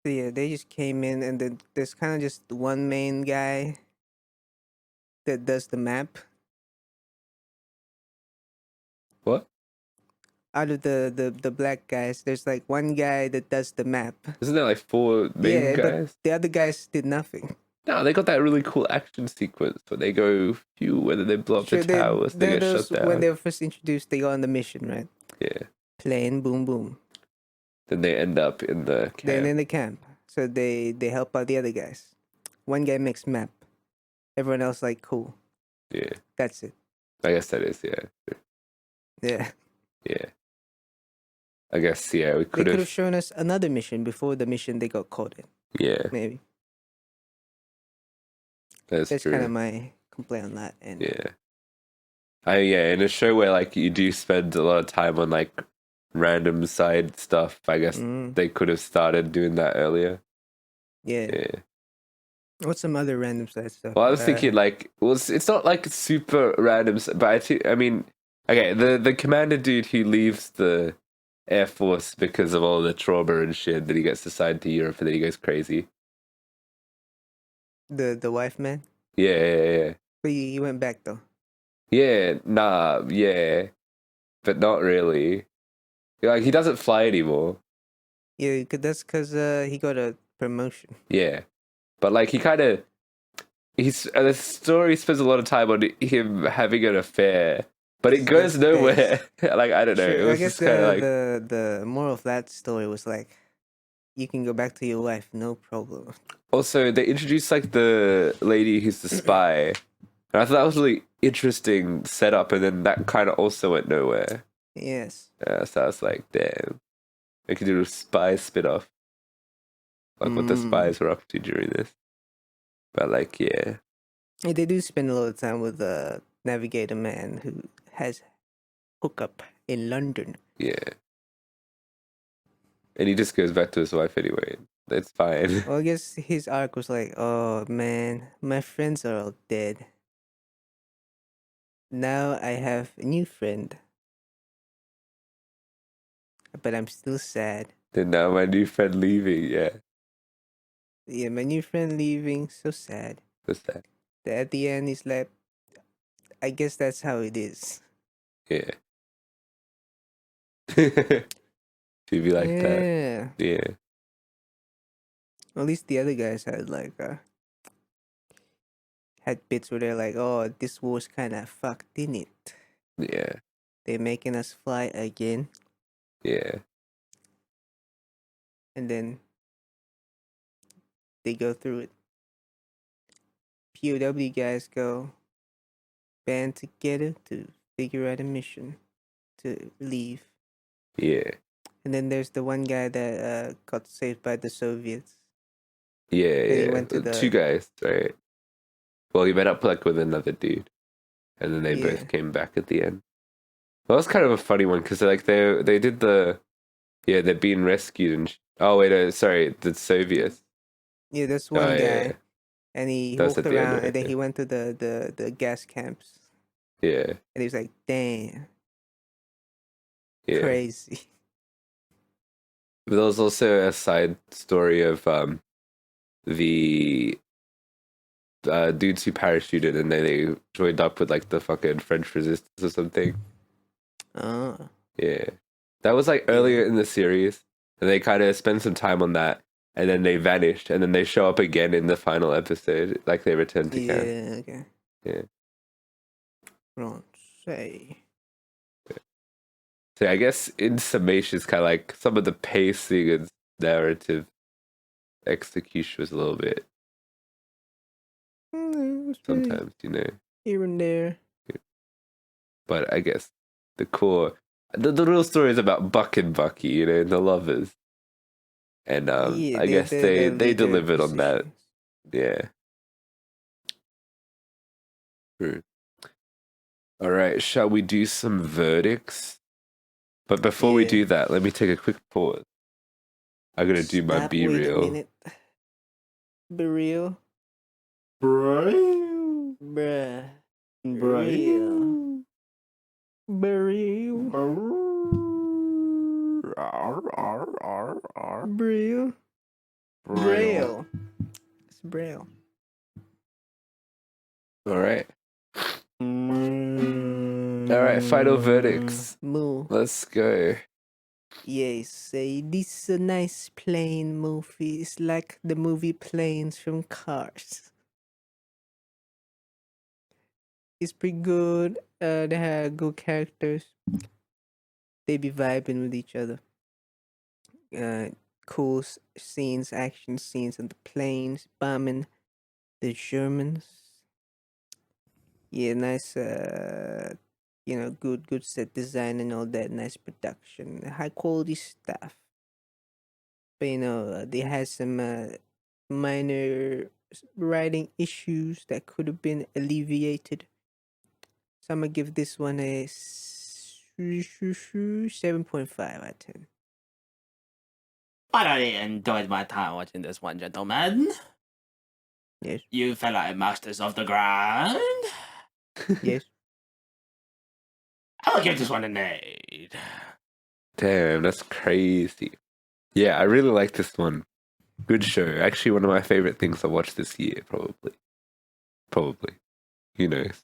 So yeah, they just came in, and then there's kind of just one main guy that does the map. What? Out of the black guys, there's like one guy that does the map. Isn't there like 4 main guys? But the other guys did nothing. No, they got that really cool action sequence where they go, whether they blow up the towers, they get shut down. When they were first introduced, they go on the mission, right? Yeah. Playing boom boom. Then they end up in the camp. Then in the camp. So they help out the other guys. One guy makes map. Everyone else like, cool. Yeah. That's it. I guess that is, yeah. Yeah. Yeah. I guess, yeah, we They could could have have. shown us another mission before the mission they got caught in. Yeah. Maybe. That's true. kind of my complaint on that. And Yeah. In a show where like you do spend a lot of time on like random side stuff, I guess they could have started doing that earlier. Yeah. What's some other random side stuff? Well, I was thinking like, it's not like super random, but I mean, okay, the commander dude who leaves the Air Force because of all the trauma and shit, that he gets assigned to Europe and then he goes crazy. The wife man? Yeah. But he went back though. Yeah, but not really. Like, he doesn't fly anymore. Yeah, that's because he got a promotion. Yeah. But, like, the story spends a lot of time on him having an affair, but it goes nowhere. Like, I don't know. Sure, It was I guess just kind of like... the moral of that story was like, you can go back to your wife, no problem. Also, they introduced, like, the lady who's the spy. And I thought that was a really interesting setup, and then that kind of also went nowhere. Yes. Yeah, so I was like, damn. They could do a spy spin-off. Like what the spies were up to during this. But like, yeah. They do spend a lot of time with the navigator man who has hookup in London. Yeah. And he just goes back to his wife anyway. That's fine. Well, I guess his arc was like, oh man, my friends are all dead. Now I have a new friend. But I'm still sad. Then now my new friend leaving, yeah. Yeah, my new friend leaving, so sad. So sad. At the end, he's like, I guess that's how it is. Yeah. To be like that. Yeah. At least the other guys had had bits where they're like, "Oh, this war's kind of fucked, didn't it? Yeah. They're making us fly again." Yeah. And then they go through it. POW guys go band together to figure out a mission to leave. Yeah. And then there's the one guy that got saved by the Soviets. Yeah. Then he Yeah. went to the 2 guys, right? Well, he met up like with another dude, and then they both came back at the end. Well, that was kind of a funny one because like they did they're being rescued and oh wait, sorry, the Soviets. Yeah, that's one guy. Yeah. And he That's walked at the end, around, right? and then he went to the gas camps. Yeah. And he was like, "Damn, Yeah. crazy." But there was also a side story of the dudes who parachuted and they joined up with like the fucking French resistance or something. Oh. Yeah. That was like earlier in the series, and they kind of spend some time on that, and then they vanished, and then they show up again in the final episode, like they return to camp. Yeah, okay. Yeah. Don't say. So I guess in summation, it's kind of like some of the pacing and narrative execution was a little bit sometimes, here and there. Yeah. But I guess the core, the real story is about Buck and Bucky, the lovers, and I guess they delivered on that. Yeah. True. All right, shall we do some verdicts? But before we do that, let me take a quick pause. I'm gonna do my be real. Wait a minute. Be real. Bruh. Bruh. Bruh. Be real. Braille. Braille. It's Braille. All right. All right, final verdicts. Moo. Let's go. Yes, say this is a nice plane movie. It's like the movie Planes from Cars. It's pretty good. They have good characters. They be vibing with each other. Cool scenes, action scenes on the planes, bombing the Germans. Yeah, nice. Good set design and all that. Nice production, high quality stuff. But they had some minor writing issues that could have been alleviated. So I'm gonna give this one a 7.5 out of 10. I really enjoyed my time watching this one, gentlemen. Yes. You fellow masters of the ground. Yes. I will give this one an 8. Damn, that's crazy. Yeah, I really like this one. Good show. Actually, one of my favorite things I watched this year, probably. Who knows?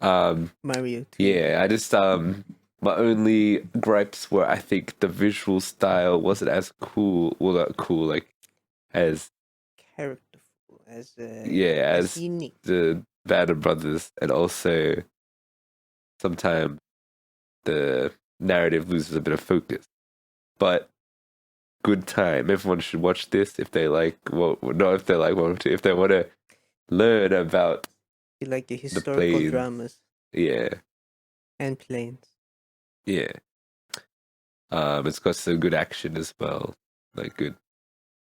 Mario 2. Yeah, I just my only gripes were I think the visual style wasn't as cool. Well, not cool, like as characterful, as unique. The Banner Brothers, and also sometimes the narrative loses a bit of focus. But good time. Everyone should watch this if they like. Well, not if they like World War II. If they want to learn about. You like your historical dramas. Yeah. And planes. Yeah. It's got some good action as well, like good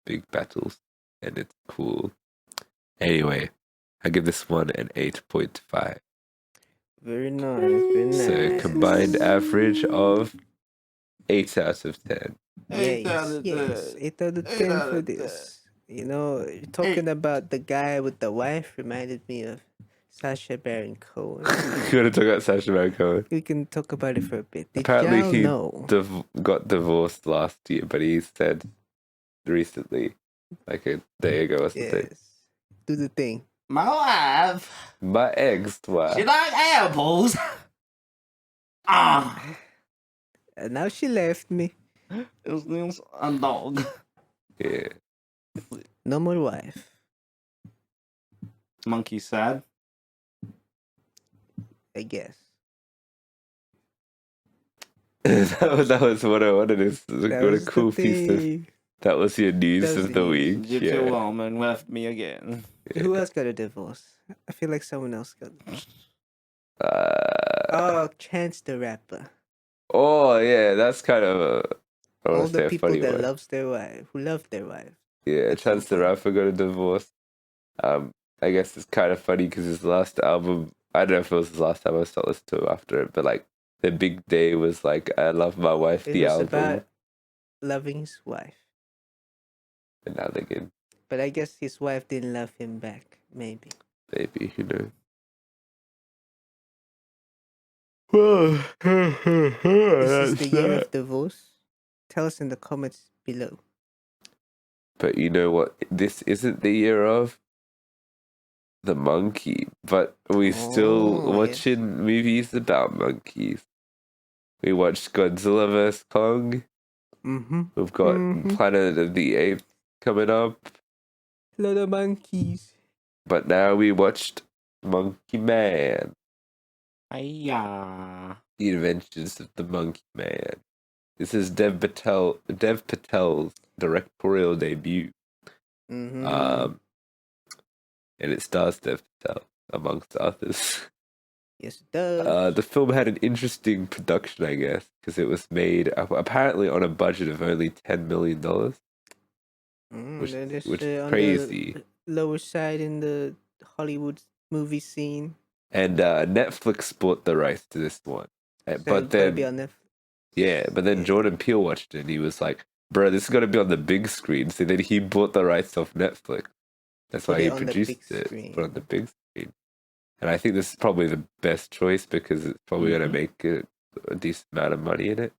big battles, and it's cool. Anyway, I give this one an 8.5. Very nice, very nice. So combined average of 8 out of 10. Yes, 8 out of 10 for this. Talking about the guy with the wife reminded me of Sacha Baron Cohen. You want to talk about Sacha Baron Cohen? We can talk about it for a bit. Apparently he got divorced last year, but he said recently, like a day ago or something. Yes. Do the thing. My wife. My ex She wife. like apples. Ah. And now she left me. It was a dog. Yeah. No more wife. Monkey sad. I guess. that was what I wanted. What a cool piece of. thing. That was your news That was of the the week. Did Yeah. your woman left me again? Who else got a divorce? I feel like someone else got. Uh, Oh, Chance the Rapper. oh yeah, that's kind of I All want to the say a people funny that one. loves their wife, who love their wife. Yeah, That's so Chance the funny. Rapper got a divorce. I guess it's kind of funny because his last album, I don't know if it was his last album, I started listening to it after it, but like the big day was like I Love My Wife, It the was album, about loving his wife. and now again, But I guess his wife didn't love him back. Maybe. maybe, who knows. Well, This is that's the year that. of divorce. Tell us in the comments below. But you know what? This isn't the year of the monkey, but we still Oh, watching movies about monkeys. We watched Godzilla vs Kong. Mm-hmm. We've got Mhm. Planet of the Apes coming up, Lot of monkeys. but now we watched Monkey Man: Hiya. The Adventures of the Monkey Man. This is Dev Patel's directorial debut. Mm-hmm. And it stars Dev Patel amongst others. Yes, it does. The film had an interesting production, I guess, because it was made apparently on a budget of only $10 million, which is On crazy. the lower side in the Hollywood movie scene. And Netflix bought the rights to this one. So But it's gotta be then, on Netflix. but then Yeah. Jordan Peele watched it and he was like, bro, this is going to be on the big screen. So then he bought the rights off Netflix. That's Put why he it on the produced big it. screen. Put it on the big screen. And I think this is probably the best choice because it's probably going to make a decent amount of money in it.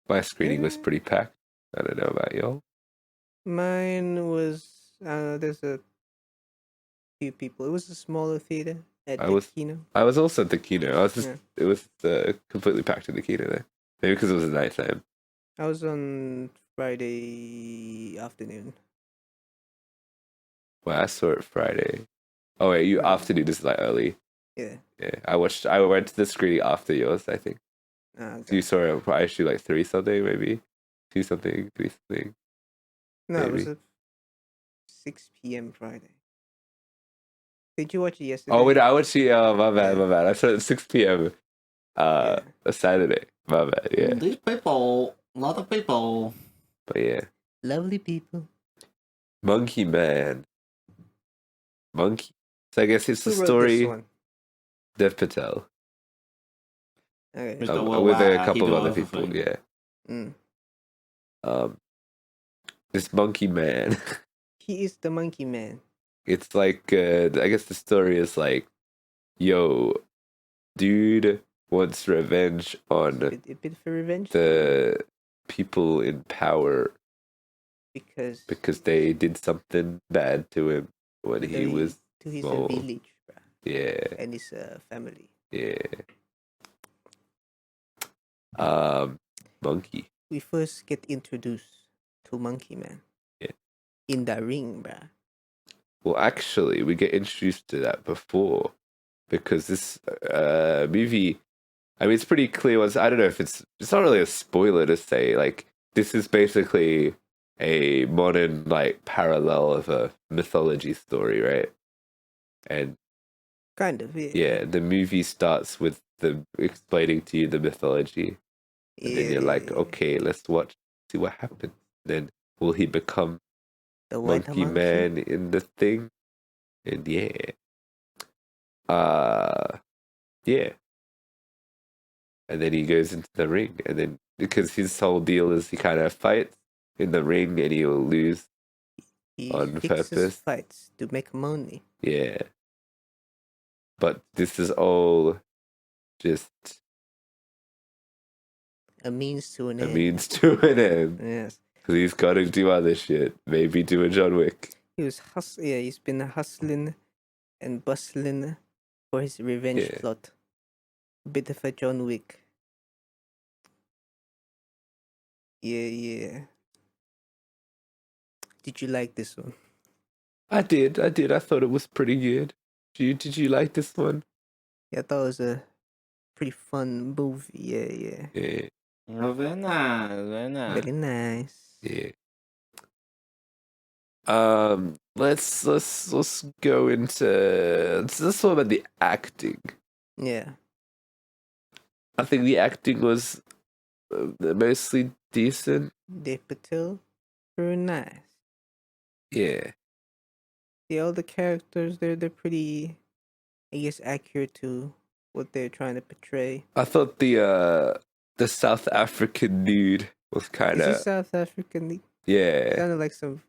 My screening was pretty packed. I don't know about y'all. Mine was, there's a few people. It was a smaller theater at I the was Kino. I was also at the Kino. I was just Yeah. It was completely packed in the Kino there. Maybe because it was nighttime. I was on Friday afternoon. Well, I saw it Friday. Oh wait, you Friday. afternoon? This is like early. Yeah. Yeah, I went to the screening after yours. I think. Okay. So you saw it actually like 3 something, maybe 2 something, 3 something. No, it was maybe. at 6 p.m. Friday. Did you watch it yesterday? Oh wait, I watched it. Oh my bad, Yeah. my bad. I saw it at 6 p.m. A Saturday. My bad. Yeah, These people, a lot of people. but yeah, Lovely people. Monkey Man. Monkey. So I guess it's Who the wrote story. this one? Dev Patel. Okay. Mr. With Worldwide, a he couple do of other everything. people. Yeah. Mm. This Monkey Man. He is the monkey man. It's like I guess the story is like, yo, dude wants revenge on A bit of a revenge the people in power because they did something bad to him when he was to his small. village, bruh, Yeah, and his family. yeah. Monkey. We first get introduced to Monkey Man. Yeah. In the ring, bruh. Well, actually, we get introduced to that before because this movie. I mean, it's pretty clear. I don't know if it's not really a spoiler to say like this is basically a modern like parallel of a mythology story, right? And Kind of, yeah. yeah, the movie starts with the explaining to you the mythology, and then you're like, okay, let's see what happens. Then will he become the white Monkey Man in the thing? And yeah, yeah. And then he goes into the ring, and then because his whole deal is he kind of fights in the ring and he will lose He on fixes purpose. fights to make money. Yeah. But this is all just A means to an a end. means to an end. Yes. Because he's got to do other shit. Maybe do a John Wick. Yeah, he's been hustling and bustling for his revenge Yeah. plot. A bit of a John Wick. Yeah. Did you like this one? I did. I thought it was pretty good. Did you like this one? Yeah, I thought it was a pretty fun movie. Yeah. Yeah. Oh, very nice, very nice. Very nice. Yeah. Let's go into let's talk about the acting. Yeah. I think the acting was mostly decent. Dev Patel, very nice. Yeah. Yeah, all the characters they're pretty, I guess, accurate to what they're trying to portray. I thought the South African dude was kind Is he of South African? yeah. Sounded like some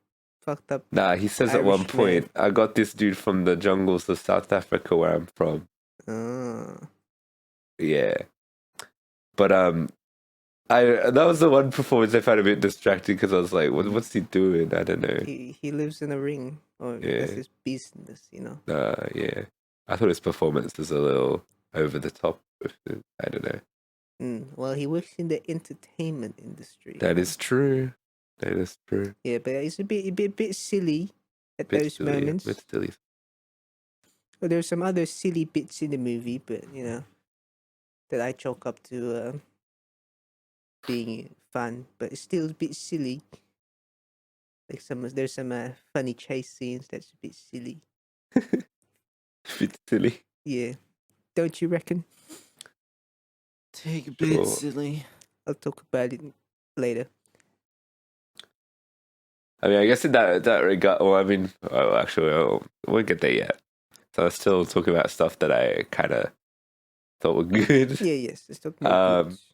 fucked up. Nah, he says at one Irish point, "I got this dude from the jungles of South Africa, where I'm from." Yeah, but I that was the one performance I found a bit distracting because I was like, what's he doing? I don't know. He lives in a ring, or Yeah. that's his business, you know. Yeah, I thought his performance was a little over the top. I don't know. Well, he works in the entertainment industry. That is true. That is true. Yeah, but it's a bit silly at Bit those silly, moments. bit silly. Well, there's some other silly bits in the movie, but you know, that I chalk up to being fun, but it's still a bit silly. Like there's some funny chase scenes that's a bit silly. Bit silly. Yeah, don't you reckon? Take a bit Sure. silly. I'll talk about it later. I mean, I guess in that regard. Well, I mean, actually, we'll get there yet. So I'm still talking about stuff that I kind of thought were good. Yeah, yes. Let's talk about goods.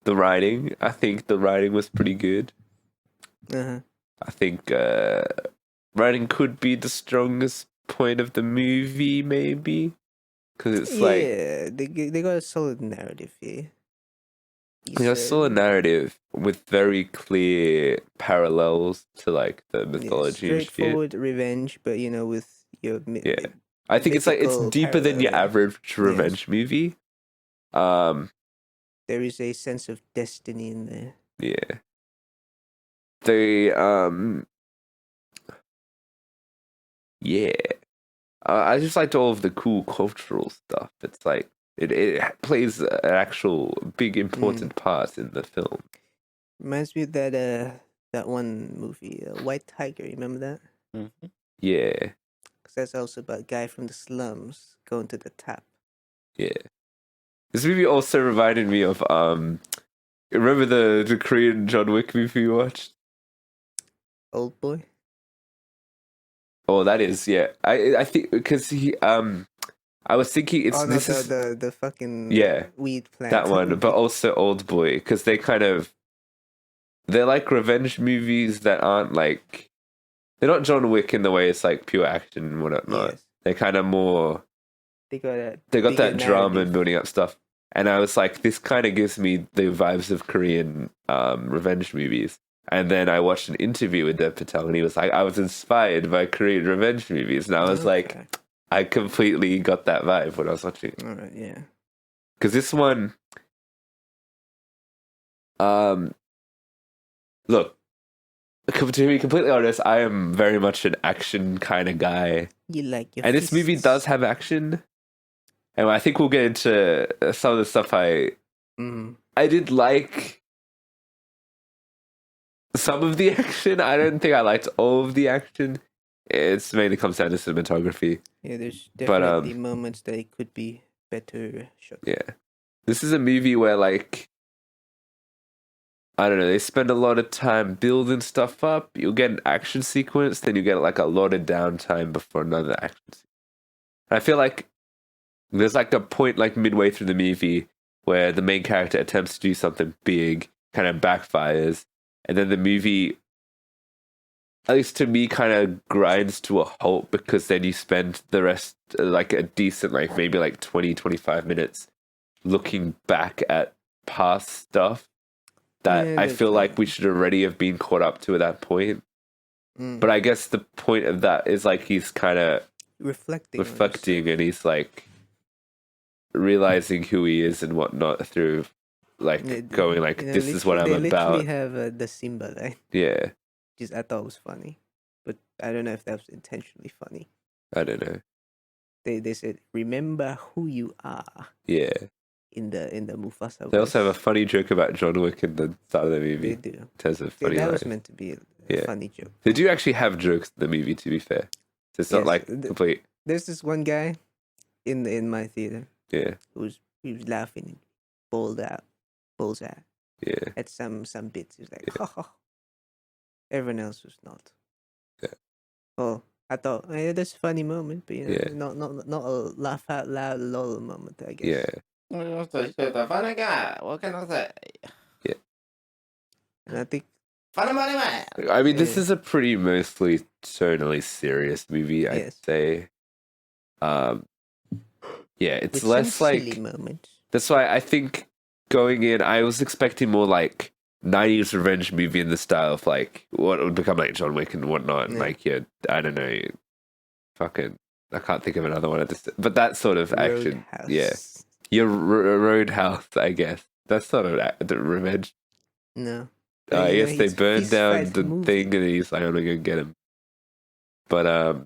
The writing, I think the writing was pretty good. Uh-huh. I think writing could be the strongest point of the movie, maybe, because it's like they got a solid narrative here. they got a solid narrative with very clear parallels to like the mythology and shit. straightforward revenge, but you know, with your I think it's mythical deeper than your parallel. average revenge movie. There is a sense of destiny in there. Yeah. They yeah. I just liked all of the cool cultural stuff. It's like it plays an actual big important part in the film. Reminds me of that one movie, White Tiger. Remember that? Mm-hmm. Yeah. Because that's also about a guy from the slums going to the top. Yeah. This movie also reminded me of remember the Korean John Wick movie we watched? Old Boy. Oh, that is, yeah. I think because I was thinking the fucking weed plant. That one, but also Old Boy, because they're like revenge movies that aren't like, they're not John Wick in the way it's like pure action and whatnot. Yes. They're kind of more. They got that drama and building up stuff, and I was like, this kind of gives me the vibes of Korean revenge movies. And then I watched an interview with Dev Patel, and he was like, I was inspired by Korean revenge movies, and I was like, I completely got that vibe when I was watching it. All right, yeah. Because this one, look, to be completely honest, I am very much an action kind of guy. You like your and this movie does have action. And I think we'll get into some of the stuff I did like some of the action. I don't think I liked all of the action. It's mainly comes down to cinematography. Yeah, there's definitely moments that it could be better shot. Yeah. This is a movie where, like, I don't know, they spend a lot of time building stuff up. You'll get an action sequence, then you get, like, a lot of downtime before another action sequence. I feel like there's, like, a point, like, midway through the movie where the main character attempts to do something big, kind of backfires, and then the movie, at least to me, kind of grinds to a halt, because then you spend the rest, like, a decent, like, maybe, like, 20, 25 minutes looking back at past stuff that I feel like we should already have been caught up to at that point. But I guess the point of that is like he's kind of reflecting, and he's like realizing who he is and whatnot through like going like, this is what I'm they about. literally have the Simba line. Yeah. Which I thought was funny, but I don't know if that was intentionally funny. I don't know. They said, "Remember who you are." Yeah. In the Mufasa. They also have a funny joke about John Wick in the start of the movie. They do. In terms of funny that lines. was meant to be a funny joke. They do actually have jokes in the movie, to be fair. So it's not like complete. There's this one guy in my theater. Yeah. He was laughing and balls out. Yeah. At some bits. He was like, ha ha. Everyone else was not. Yeah. Oh, I thought that's a funny moment, but not a laugh out loud lol moment, I guess. Yeah. The funny guy. What can I say? Yeah. And I think funny man. I mean, this is a pretty mostly tonally serious movie, I'd say. Yeah, it's with less some like silly moments. That's why I think going in, I was expecting more like 90s revenge movie in the style of like what would become like John Wick and whatnot. And like, I don't know, fucking, I can't think of another one at this, but that sort of action. Roadhouse. Yeah. Your Roadhouse, I guess. That's sort of the revenge. No. Yes, they burned down the thing and he's like, I'm gonna go get him. But,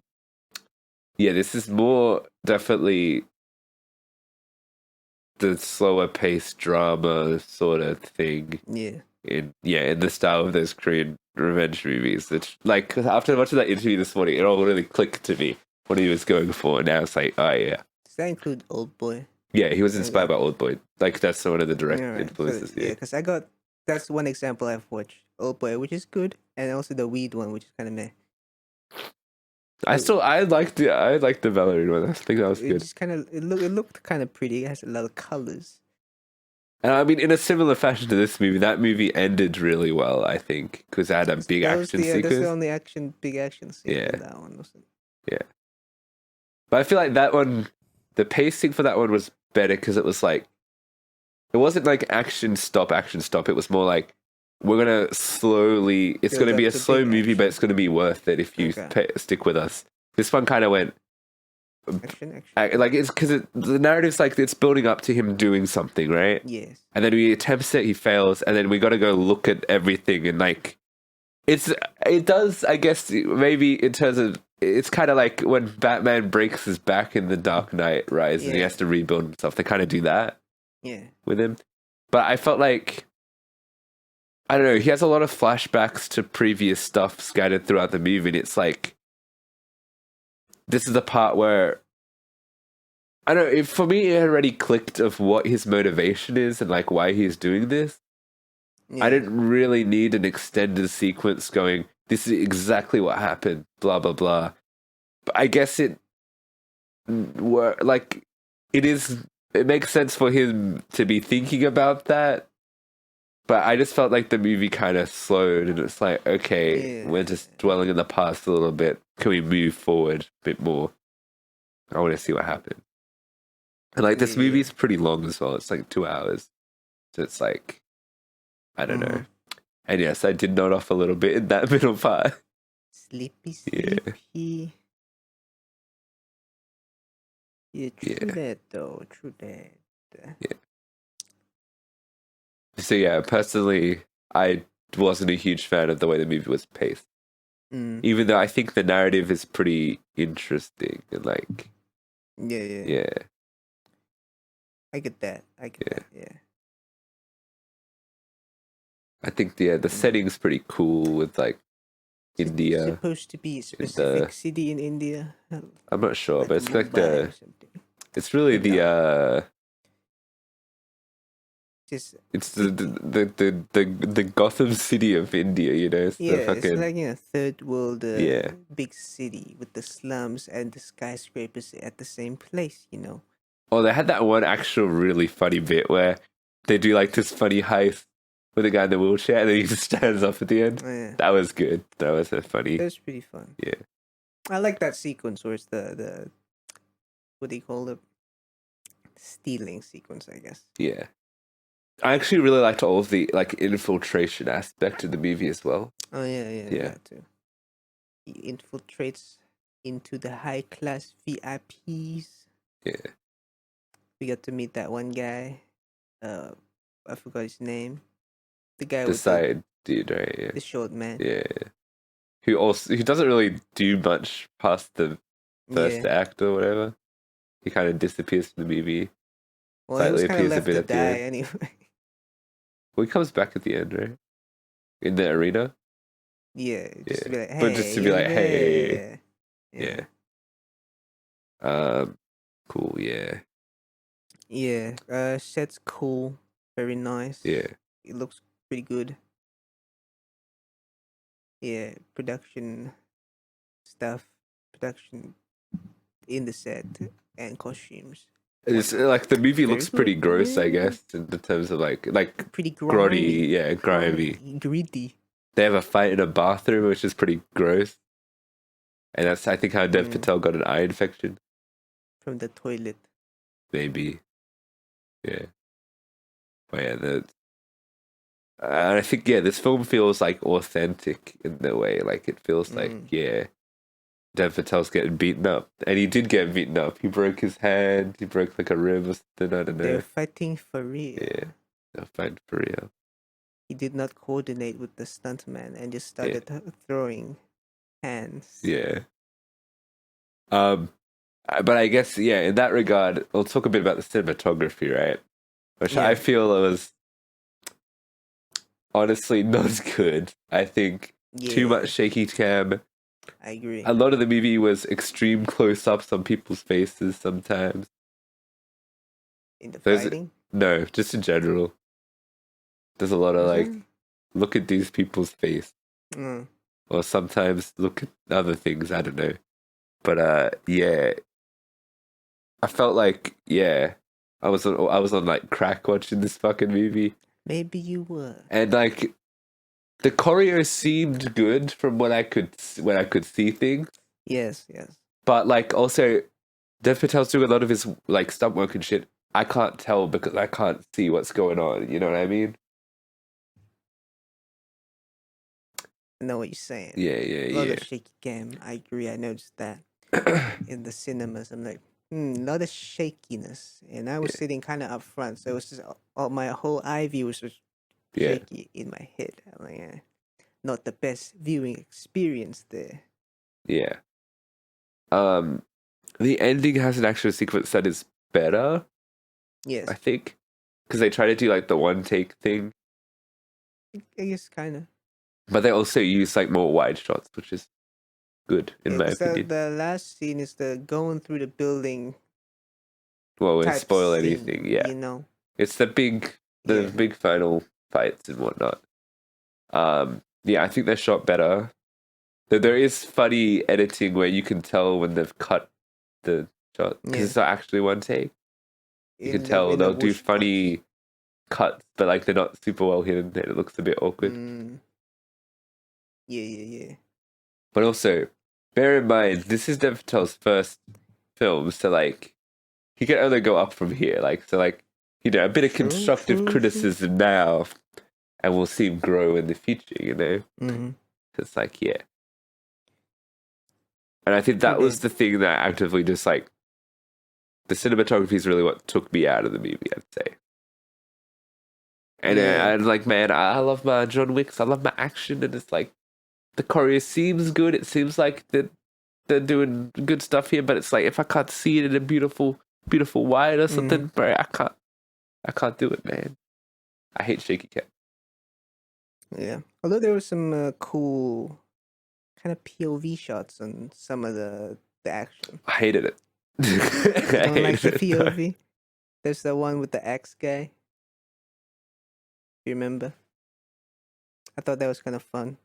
yeah, this is more definitely the slower paced drama sort of thing. Yeah. In the style of those Korean revenge movies. It's like, after much of that interview this morning, it all really clicked to me what he was going for. And now it's like, oh yeah. Does that include Old Boy? Yeah, he was inspired by Old Boy. Like, that's one of the direct influences. Yeah, because that's one example I've watched. Old Boy, which is good, and also the Weed one, which is kind of meh. I liked the ballerina one. I think that was good. It looked kind of pretty. It has a lot of colors. And I mean, in a similar fashion to this movie, that movie ended really well, I think, because it had a big action sequence. That's the only big action sequence. Yeah. That one wasn't. Yeah. But I feel like that one, the pacing for that one was better because it was like, it wasn't like action stop. It was more like, we're going to slowly, it's going to be a slow movie, but it's going to be worth it if you stick with us. This one kind of went, action. Like, it's because the narrative's like, it's building up to him doing something, right? Yes. And then he attempts it, he fails, and then we got to go look at everything, and like, it does, I guess, maybe in terms of, it's kind of like when Batman breaks his back in The Dark Knight Rises, and he has to rebuild himself. They kind of do that with him. But I felt like, I don't know, he has a lot of flashbacks to previous stuff scattered throughout the movie, and it's like, this is the part where, I don't know, for me it already clicked of what his motivation is and like why he's doing this. Yeah. I didn't really need an extended sequence going, this is exactly what happened, blah, blah, blah. But I guess it makes sense for him to be thinking about that. But I just felt like the movie kind of slowed, and it's like, okay, we're just dwelling in the past a little bit. Can we move forward a bit more? I want to see what happens. And like, this movie's pretty long as well. It's like 2 hours. So it's like, I don't know. And yes, I did nod off a little bit in that middle part. Sleepy. Yeah, true that. Yeah. So yeah, personally, I wasn't a huge fan of the way the movie was paced. Even though I think the narrative is pretty interesting and like... Yeah. I get that. Yeah. I think the setting's pretty cool with like India. It's supposed to be a specific city in India. I'm not sure, but it's like it's really it's the Gotham City of India, you know? It's like third world big city with the slums and the skyscrapers at the same place, you know? Oh, they had that one actual really funny bit where they do like this funny heist with a guy in the wheelchair and then he just stands up at the end. Oh, yeah. That was good. That was funny. That was pretty fun. Yeah. I like that sequence where it's the what do you call it? Stealing sequence, I guess. Yeah. I actually really liked all of the like infiltration aspect of the movie as well. Oh yeah, that too. He infiltrates into the high class VIPs. Yeah. We got to meet that one guy. I forgot his name. The guy The with side dude, right? Yeah. the short man. Yeah. Who doesn't really do much past the first Yeah. act or whatever. He kind of disappears from the movie. Well, he was Slightly kind of appears a left bit to at the die end. anyway. Well, he comes back at the end, right? In the arena. Yeah, just to be like, But just hey, to be you're like, hey, there. yeah. Cool, yeah. Yeah. Set's cool. Very nice. Yeah. It looks pretty good. Yeah, production stuff, production in the set and costumes. It's like the movie Very looks pretty good. gross, I Very guess, in the terms of like pretty grody, grimy. yeah, grimy. Gritty. They have a fight in a bathroom, which is pretty gross. And that's, I think, how Dev Mm. Patel got an eye infection. From the toilet. Maybe. Yeah. But yeah, and I think, yeah, this film feels like authentic in the way. Like, it feels like, yeah, Dev Patel's getting beaten up. And he did get beaten up. He broke his hand. He broke like a rib or something. I don't know. They're fighting for real. Yeah. They're fighting for real. He did not coordinate with the stuntman and just started throwing hands. Yeah. But I guess, yeah, in that regard, we'll talk a bit about the cinematography, right? Which I feel was honestly not good. I think too much shaky cam. I agree. A lot of the movie was extreme close-ups on people's faces sometimes. In the fighting? No, just in general. There's a lot of like, look at these people's face. Or sometimes look at other things, I don't know. But yeah. I felt like, yeah, I was on like crack watching this fucking movie. Maybe you were. And like the choreo seemed good from when I could see things. Yes. But like also Dev Patel's doing a lot of his like stunt work and shit. I can't tell because I can't see what's going on, you know what I mean? I know what you're saying. Yeah. A lot of shaky cam. I agree. I noticed that in the cinemas. I'm like, a lot of shakiness. And I was sitting kind of up front, so it was just my whole eye view was just shaky in my head. I'm like, not the best viewing experience there. Yeah. The ending has an actual sequence that is better. Yes. I think. Because they try to do like the one take thing. I guess kind of. But they also use like more wide shots, which is good in my opinion. The last scene is the going through the building. Well, we won't spoil anything, yeah. You know, it's the big final fights and whatnot. Yeah, I think they're shot better. There is funny editing where you can tell when they've cut the shot because it's not actually one take. You can tell they'll do funny cuts, but like they're not super well hidden. It looks a bit awkward. Yeah. But also, bear in mind, this is Dev Patel's first film, so like he can only go up from here. Like so, like you know, a bit of constructive criticism now, and we'll see him grow in the future. You know, it's like yeah. And I think that was the thing that actively just like the cinematography is really what took me out of the movie, I'd say. And I'm like, man, I love my John Wicks, I love my action, and it's like the choreo seems good. It seems like they're doing good stuff here, but it's like if I can't see it in a beautiful wide or something, bro, I can't do it, man. I hate shaky cam. Yeah, although there were some cool kind of POV shots on some of the action. I hated it. I don't like the POV. There's the one with the axe guy. You remember? I thought that was kind of fun.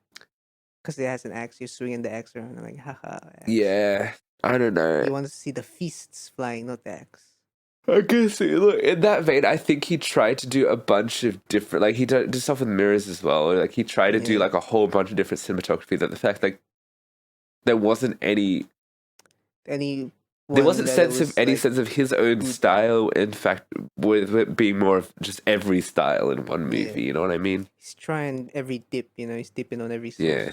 Because it has an axe, you're swinging the axe around. I'm like, haha. Axe. Yeah, I don't know. You want to see the feasts flying, not the axe. I guess, look, in that vein, I think he tried to do a bunch of different, like he did stuff with mirrors as well. Like he tried to do like a whole bunch of different cinematography. That the fact like there wasn't any there wasn't any sense of his own style. In fact, with it being more of just every style in one movie. You know what I mean? He's trying every dip. You know, he's dipping on every sauce. Yeah.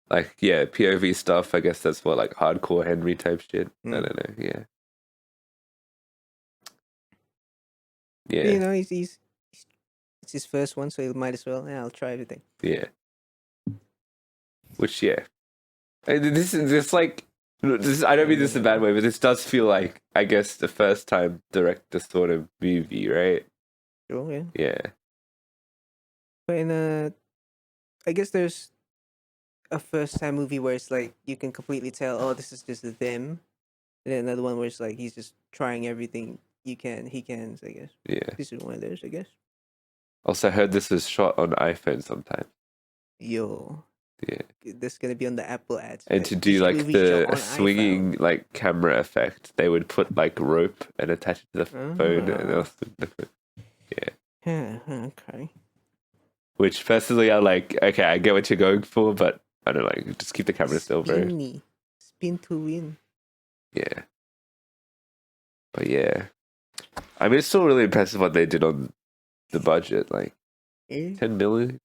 like POV stuff. I guess that's what like hardcore Henry type shit. I Mm. don't know. Yeah. But, Yeah. you know, it's his first one, so he might as well. Yeah, I'll try everything. Yeah. Which this is just like this. I don't mean this in a bad way, but this does feel like I guess the first time director sort of movie, right? Sure, yeah. Yeah. But I guess there's a first time movie where it's like you can completely tell, oh, this is just them. And then another one where it's like he's just trying everything he can. I guess. Yeah. This is one of those, I guess. Also, I heard this was shot on iPhone sometime. Yo. Yeah. This gonna be on the Apple ads. And to do This like movie shot the on swinging like camera effect, they would put like rope and attach it to the phone, and else. Yeah. Okay. Which personally, I like. Okay, I get what you're going for, but I don't like. Just keep the camera still, bro. Spinny. Spin to win. Yeah. But yeah, I mean, it's still really impressive what they did on the budget. Like 10 million,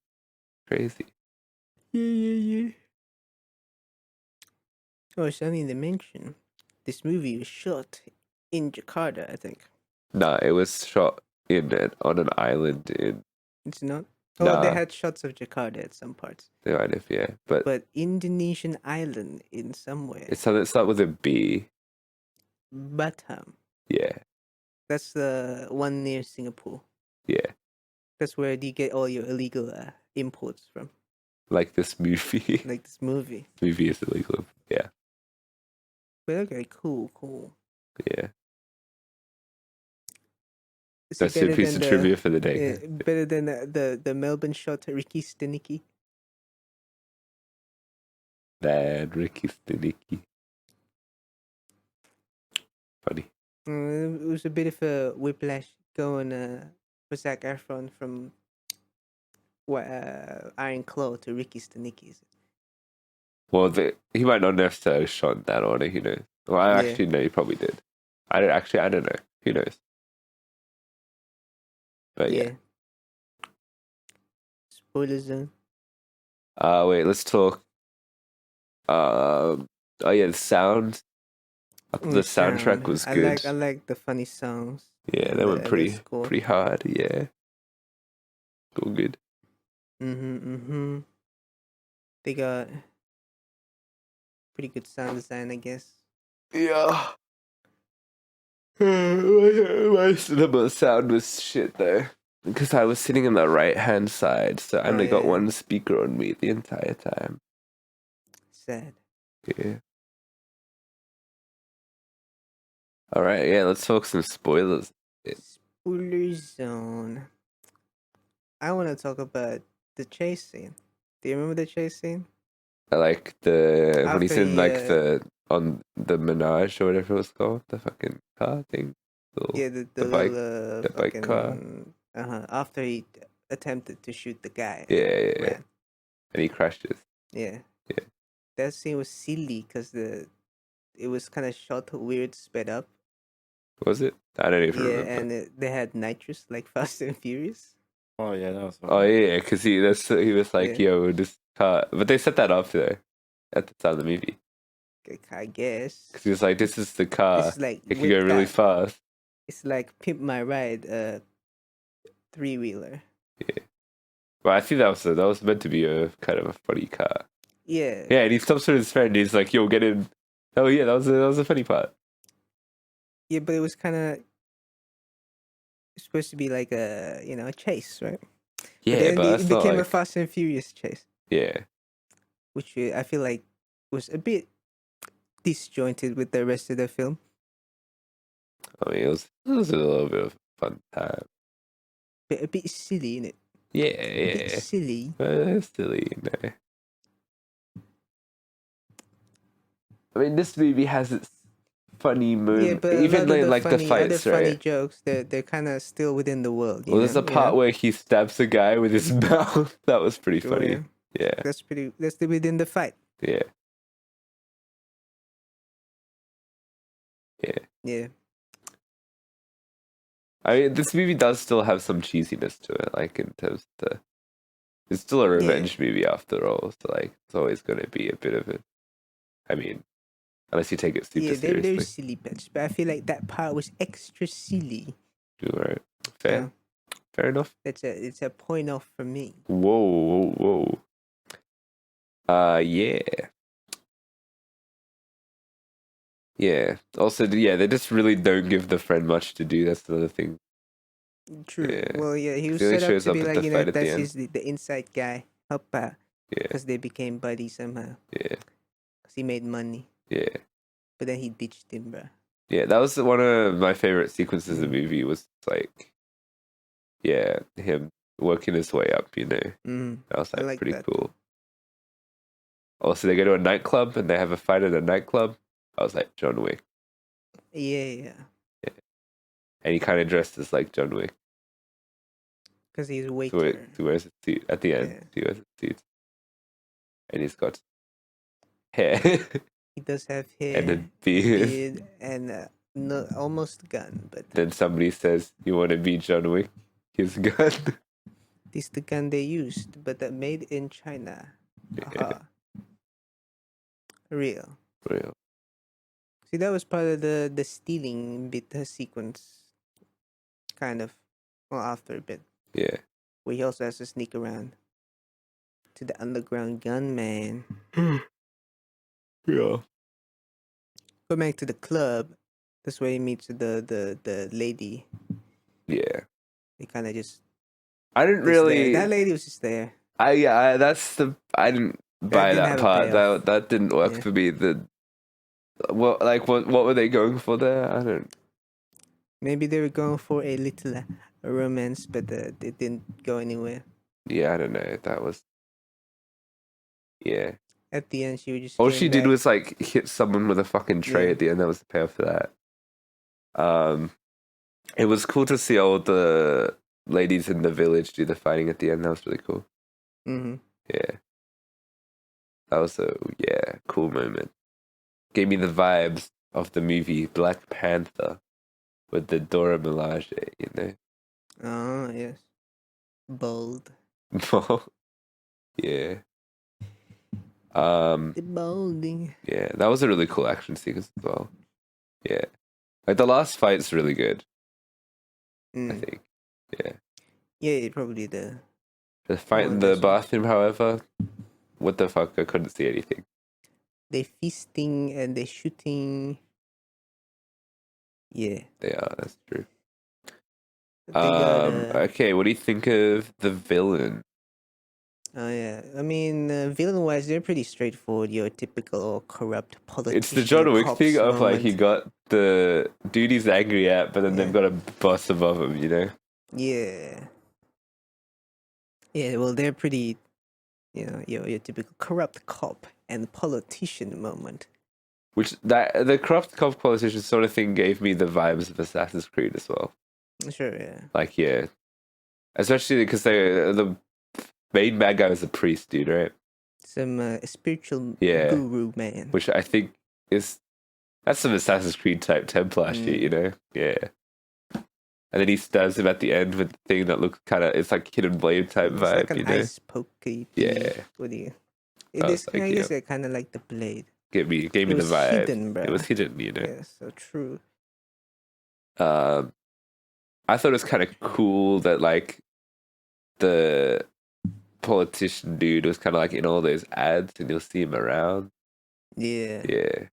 crazy. Yeah. Oh, something to mention. This movie was shot in Jakarta, I think. Nah, it was shot on an island in. It's not. Oh, they Nah. had shots of Jakarta at some parts. Kind of, yeah, but Indonesian island in somewhere. it's something. Start with a B. Batam. Yeah, That's the one near Singapore. yeah. That's where you get all your illegal imports from. Like this movie. Like this movie. Movie is illegal. Yeah, But okay, cool. yeah. Is it That's your better piece than of trivia for the day. better than the Melbourne shot Ricky Stenicki? Bad Ricky Stenicki. Funny. It was a bit of a whiplash going for Zac Efron from Iron Claw to Ricky Stenicki. Well, he might not necessarily shot that order. Who knows? Well, I actually know he probably did. I don't know. Who knows? But yeah. Spoiler zone. Wait. Let's talk. Oh yeah, the sound. I thought the soundtrack was good. I like the funny songs. Yeah, they were pretty hard. Yeah, all good. Mm-hmm. They got pretty good sound design, I guess. Yeah. My cinema sound was shit though, because I was sitting on the right hand side, so I only got one speaker on me the entire time. Sad. Yeah. All right, yeah, let's talk some spoilers. Spoiler zone. I want to talk about the chase scene. Do you remember the chase scene? I like when he's in like on the Menage or whatever it was called, the fucking car thing. The bike car. After he attempted to shoot the guy. Yeah. And he crashes. Yeah. Yeah. That scene was silly because it was kind of shot weird, sped up. Was it? I don't even remember. Yeah, and they had nitrous like Fast and Furious. Oh yeah, that was. Oh yeah, because he was like, "Yo, this car," but they set that up though at the start of the movie. I guess. Because he was like, "This is the car. It's like it can go really fast." It's like Pimp My Ride, 3-wheeler. Yeah. Well, I think that was meant to be a kind of a funny car. Yeah. Yeah, and he stops with his friend. He's like, "Yo, get in." Oh yeah, that was a funny part. Yeah, but it was kind of supposed to be like a chase, right? Yeah, but it became a Fast and Furious chase. Yeah. Which I feel like was a bit disjointed with the rest of the film. I mean, it was a little bit of a fun time. A bit silly, innit? Yeah. A bit silly. Silly, I mean, this movie has its funny moments. Yeah, but even like the fights, right? Funny jokes, they're kind of still within the world. Well, there's a part where he stabs a guy with his mouth. That was pretty funny. Yeah. That's within the fight. Yeah. Yeah. I mean, this movie does still have some cheesiness to it, like in terms of It's still a revenge movie after all, so like it's always going to be a bit of it. I mean, unless you take it super they're seriously. silly bits, but I feel like that part was extra silly. All right, fair, fair enough. It's a point off for me. Whoa. Yeah. Yeah. Also, yeah, they just really don't give the friend much to do. That's the other thing. True. Yeah. Well, yeah, he was He only set up shows to up be at like, the fight at the that's end. the inside guy. Help out. Yeah. Because they became buddies somehow. Yeah. Because he made money. Yeah. But then he ditched him, bro. Yeah, that was one of my favorite sequences of the movie. Was like, yeah, him working his way up. You know, that was like pretty cool. Also, they go to a nightclub and they have a fight at a nightclub. I was like John Wick. Yeah. And he kind of dressed as like John Wick. Because he's a waiter. He wears a suit at the end. Yeah. He wears a suit. And he's got hair. He does have hair. And a beard. And no, almost a gun. But then somebody says, "You want to be John Wick? Here's a gun." This is the gun they used, but made in China. Yeah. Real. See, that was part of the stealing bit sequence. Kind of. Well, after a bit. Yeah. Where he also has to sneak around to the underground gunman. Yeah. Go back to the club. That's where he meets the lady. Yeah. He kind of just. I didn't really. That lady was just there. I didn't buy that part. That didn't work for me. What were they going for there? I don't. Maybe they were going for a little romance, but it didn't go anywhere. Yeah, I don't know. That was. Yeah. At the end, she was just. All she did was like hit someone with a fucking tray at the end. That was the payoff for that. It was cool to see all the ladies in the village do the fighting at the end. That was really cool. Mm-hmm. Yeah. That was a cool moment. Gave me the vibes of the movie Black Panther with the Dora Milaje, you know. Oh yes. Bold. Yeah. The bolding. Yeah, that was a really cool action sequence as well. Yeah. Like the last fight's really good. I think. Yeah. Yeah, probably the fight in the bathroom, however, what the fuck? I couldn't see anything. They feasting and they shooting. Yeah. They are, that's true. Okay, what do you think of the villain? Oh yeah, I mean, villain-wise, they're pretty straightforward. Your typical corrupt politician. It's the John Wick thing of like he got the dude he's angry at, but then they've got a boss above him, you know? Yeah. Yeah, well, they're pretty, your typical corrupt cop and politician moment. Which the corrupt cop politician sort of thing gave me the vibes of Assassin's Creed as well. Sure, yeah. Like, yeah, especially because the main bad guy was a priest, dude, right? Some spiritual guru man. Which I think that's some Assassin's Creed type Templar shit, you know? Yeah. And then he stabs him at the end with the thing that looks kind of, it's like Hidden Blade type it's vibe, like an you know? ice pokey. Yeah. What do you? It is. I guess I kind of like the blade. Gave me the vibe. Hidden, bro. It was hidden, you know? Yeah, so true. I thought it was kind of cool that like the politician dude was kind of like in all those ads and you'll see him around. Yeah. Yeah.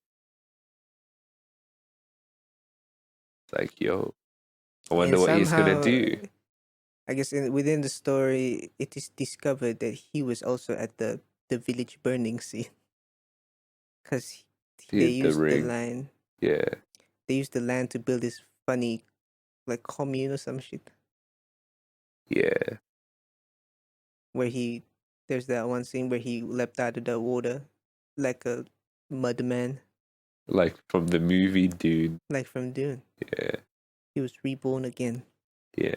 It's like, yo, I wonder what he's gonna do. I guess within the story, it is discovered that he was also at the village burning scene. Because they used the land. Yeah. They used the land to build this funny, like, commune or some shit. Yeah. Where there's that one scene where he leapt out of the water like a mud man. Like from the movie Dune. Like from Dune. Yeah. He was reborn again. Yeah.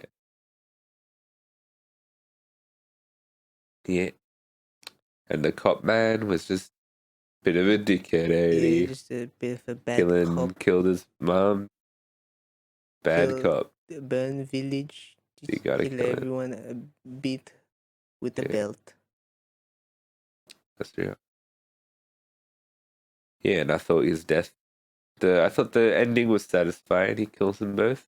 Yeah. And the cop man was just a bit of a dickhead, eh? Yeah, just a bit of a bad cop. Killed his mom. Bad cop. Burn village. You gotta kill kill everyone. Beat with the belt. That's true. Yeah, and I thought his death. I thought the ending was satisfying. He kills them both,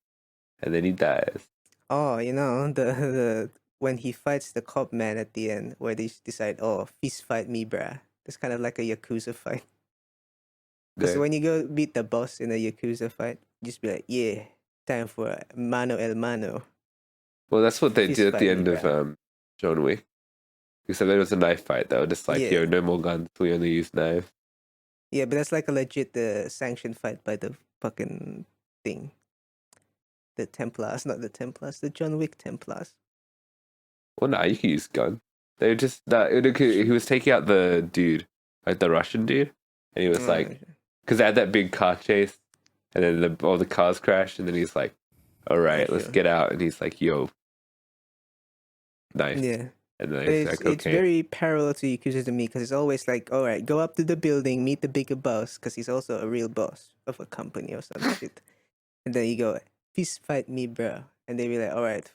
and then he dies. Oh, the when he fights the cop man at the end, where they decide, oh, fist fight me, bruh. It's kind of like a Yakuza fight. Because when you go beat the boss in a Yakuza fight, just be like, yeah, time for mano el mano. Well, that's what they Fist did at the fight end me, of John Wick. Except there was a knife fight. They were just like, yo, no more guns. We only use knives. Yeah, but that's like a legit sanctioned fight by the fucking thing. The Templars, not the Templars, the John Wick Templars. Well, nah, you can use gun. They were just he was taking out the dude, like the Russian dude, and he was like, because they had that big car chase, and then all the cars crashed, and then he's like, all right, let's get out, and he's like, yo, knife. Yeah. And then It's very parallel to Yakuza to me because it's always like, all right, go up to the building, meet the bigger boss because he's also a real boss of a company or some shit. And then you go, fist fight me, bro. And they be like, all right,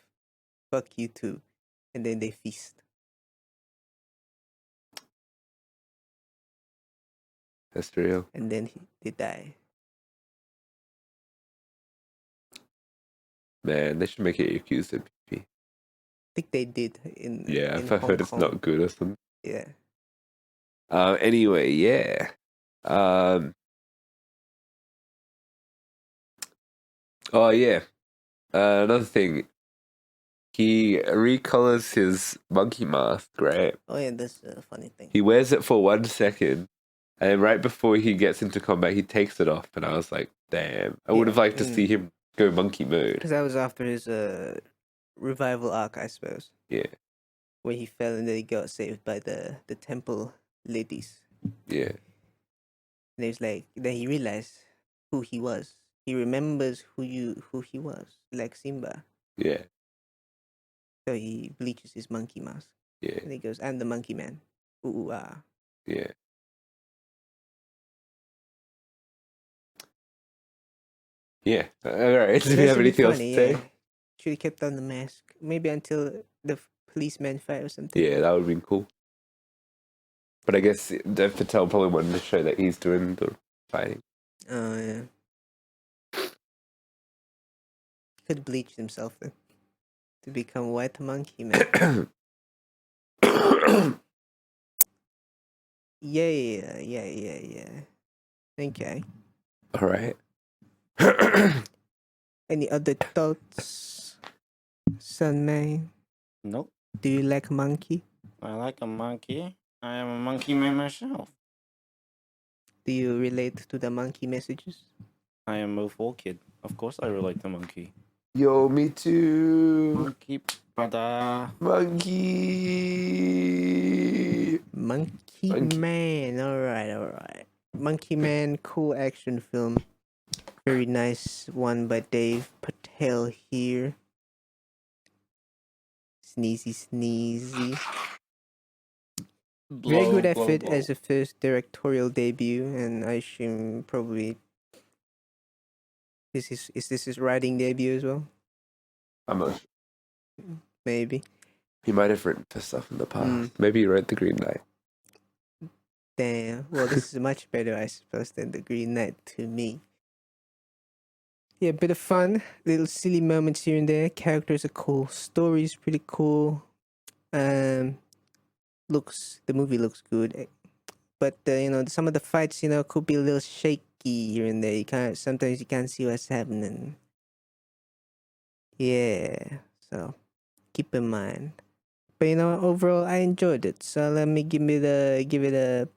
fuck you too. And then they feast. That's real. And then they die. Man, they should make it Yakuza PP. I think they did in I've heard it's not good or something. Yeah. Anyway, yeah. Oh yeah. Another thing. He recolors his monkey mask, right? Oh yeah, that's a funny thing. He wears it for 1 second, and then right before he gets into combat, he takes it off, and I was like, damn. I would have liked to see him go monkey mode. Because that was after his revival arc, I suppose. Yeah. Where he fell and then he got saved by the temple ladies. Yeah. And it was like, then he realized who he was. He remembers who he was, like Simba. Yeah. So he bleaches his monkey mask. Yeah. And he goes, I'm the monkey man. Ooh, ah. Yeah. Yeah. All right. Do you have anything else to say? Should have kept on the mask. Maybe until the policeman fight or something. Yeah, that would have been cool. But I guess Dev Patel probably wanted to show that he's doing the fighting. Oh, yeah. He could bleach himself then. To become white monkey man. Yeah. Okay. All right. Any other thoughts, Sunman? Nope. Do you like monkey? I like a monkey. I am a monkey man myself. Do you relate to the monkey messages? I am a full kid. Of course I relate to monkey. Yo, me too. Monkey, brother. Monkey Man. All right. Monkey Man, cool action film. Very nice one by Dave Patel here. Sneezy. Very good effort as a first directorial debut, and I assume probably is this his writing debut as well? I'm not sure. Maybe. He might have written for stuff in the past. Maybe he wrote The Green Knight. Damn. Well, this is much better, I suppose, than The Green Knight to me. Yeah, a bit of fun, little silly moments here and there. Characters are cool. Story's pretty cool. The movie looks good, but some of the fights could be a little shaky here and there. Sometimes you can't see what's happening. Yeah, so keep in mind. But overall I enjoyed it. So let me give it a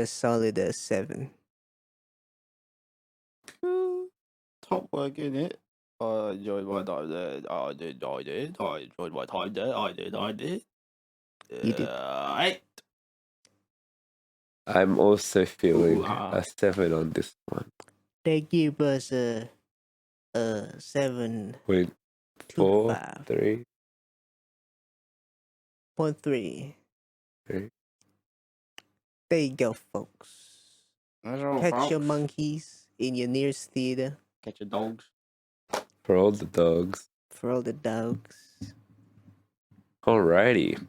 solid 7. Top work in it. I enjoyed what I did. I enjoyed what I did. You did. 8. I'm also feeling a 7 on this one. They give us a 7. 0.4, 3.3. Okay. There you go, folks. Catch folks. your monkeys in your nearest theater. Catch your dogs. For all the dogs. For all the dogs. Alrighty.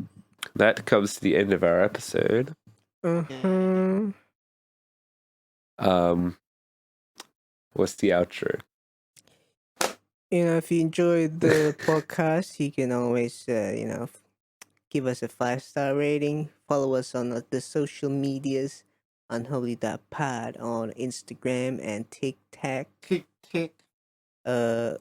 That comes to the end of our episode. Uh-huh. What's the outro? If you enjoyed the podcast, you can always, give us a 5-star rating. Follow us on the social medias, unholy.pod on Instagram and TikTok. Tick. Follow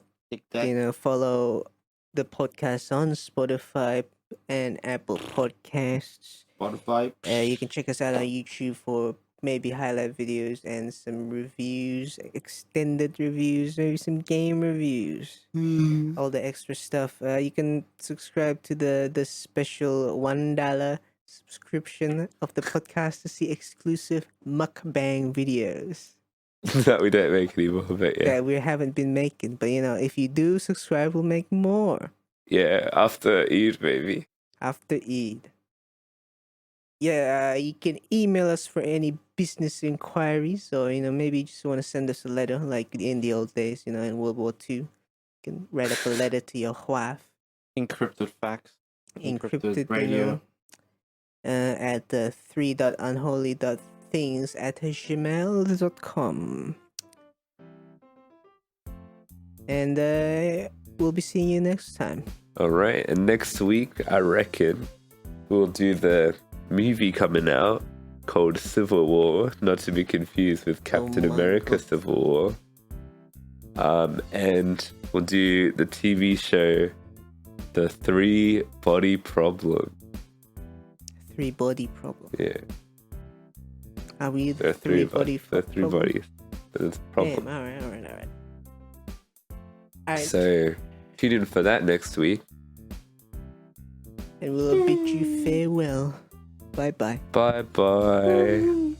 the podcast on Spotify and Apple Podcasts. Spotify. You can check us out on YouTube for maybe highlight videos and some reviews, extended reviews, maybe some game reviews, all the extra stuff. You can subscribe to the special $1 subscription of the podcast to see exclusive mukbang videos That we don't make anymore, but yeah. that we haven't been making. But if you do subscribe, we'll make more. Yeah, after Eid, maybe. After Eid. Yeah, you can email us for any business inquiries, or maybe you just want to send us a letter like in the old days, in World War II. You can write up a letter to your wife. Encrypted facts. Encrypted radio. At the 3.unholy.things@gmail.com. And we'll be seeing you next time. Alright, and next week, I reckon, we'll do the movie coming out called Civil War, not to be confused with Captain America God. Civil War. And we'll do the TV show, The 3-Body Problem. 3-body problem. Yeah. Are we The the 3-body The 3 problem? bodies. That's a problem. Damn, all right. So, tune in for that next week. And we'll bid you farewell. Bye-bye. Bye-bye.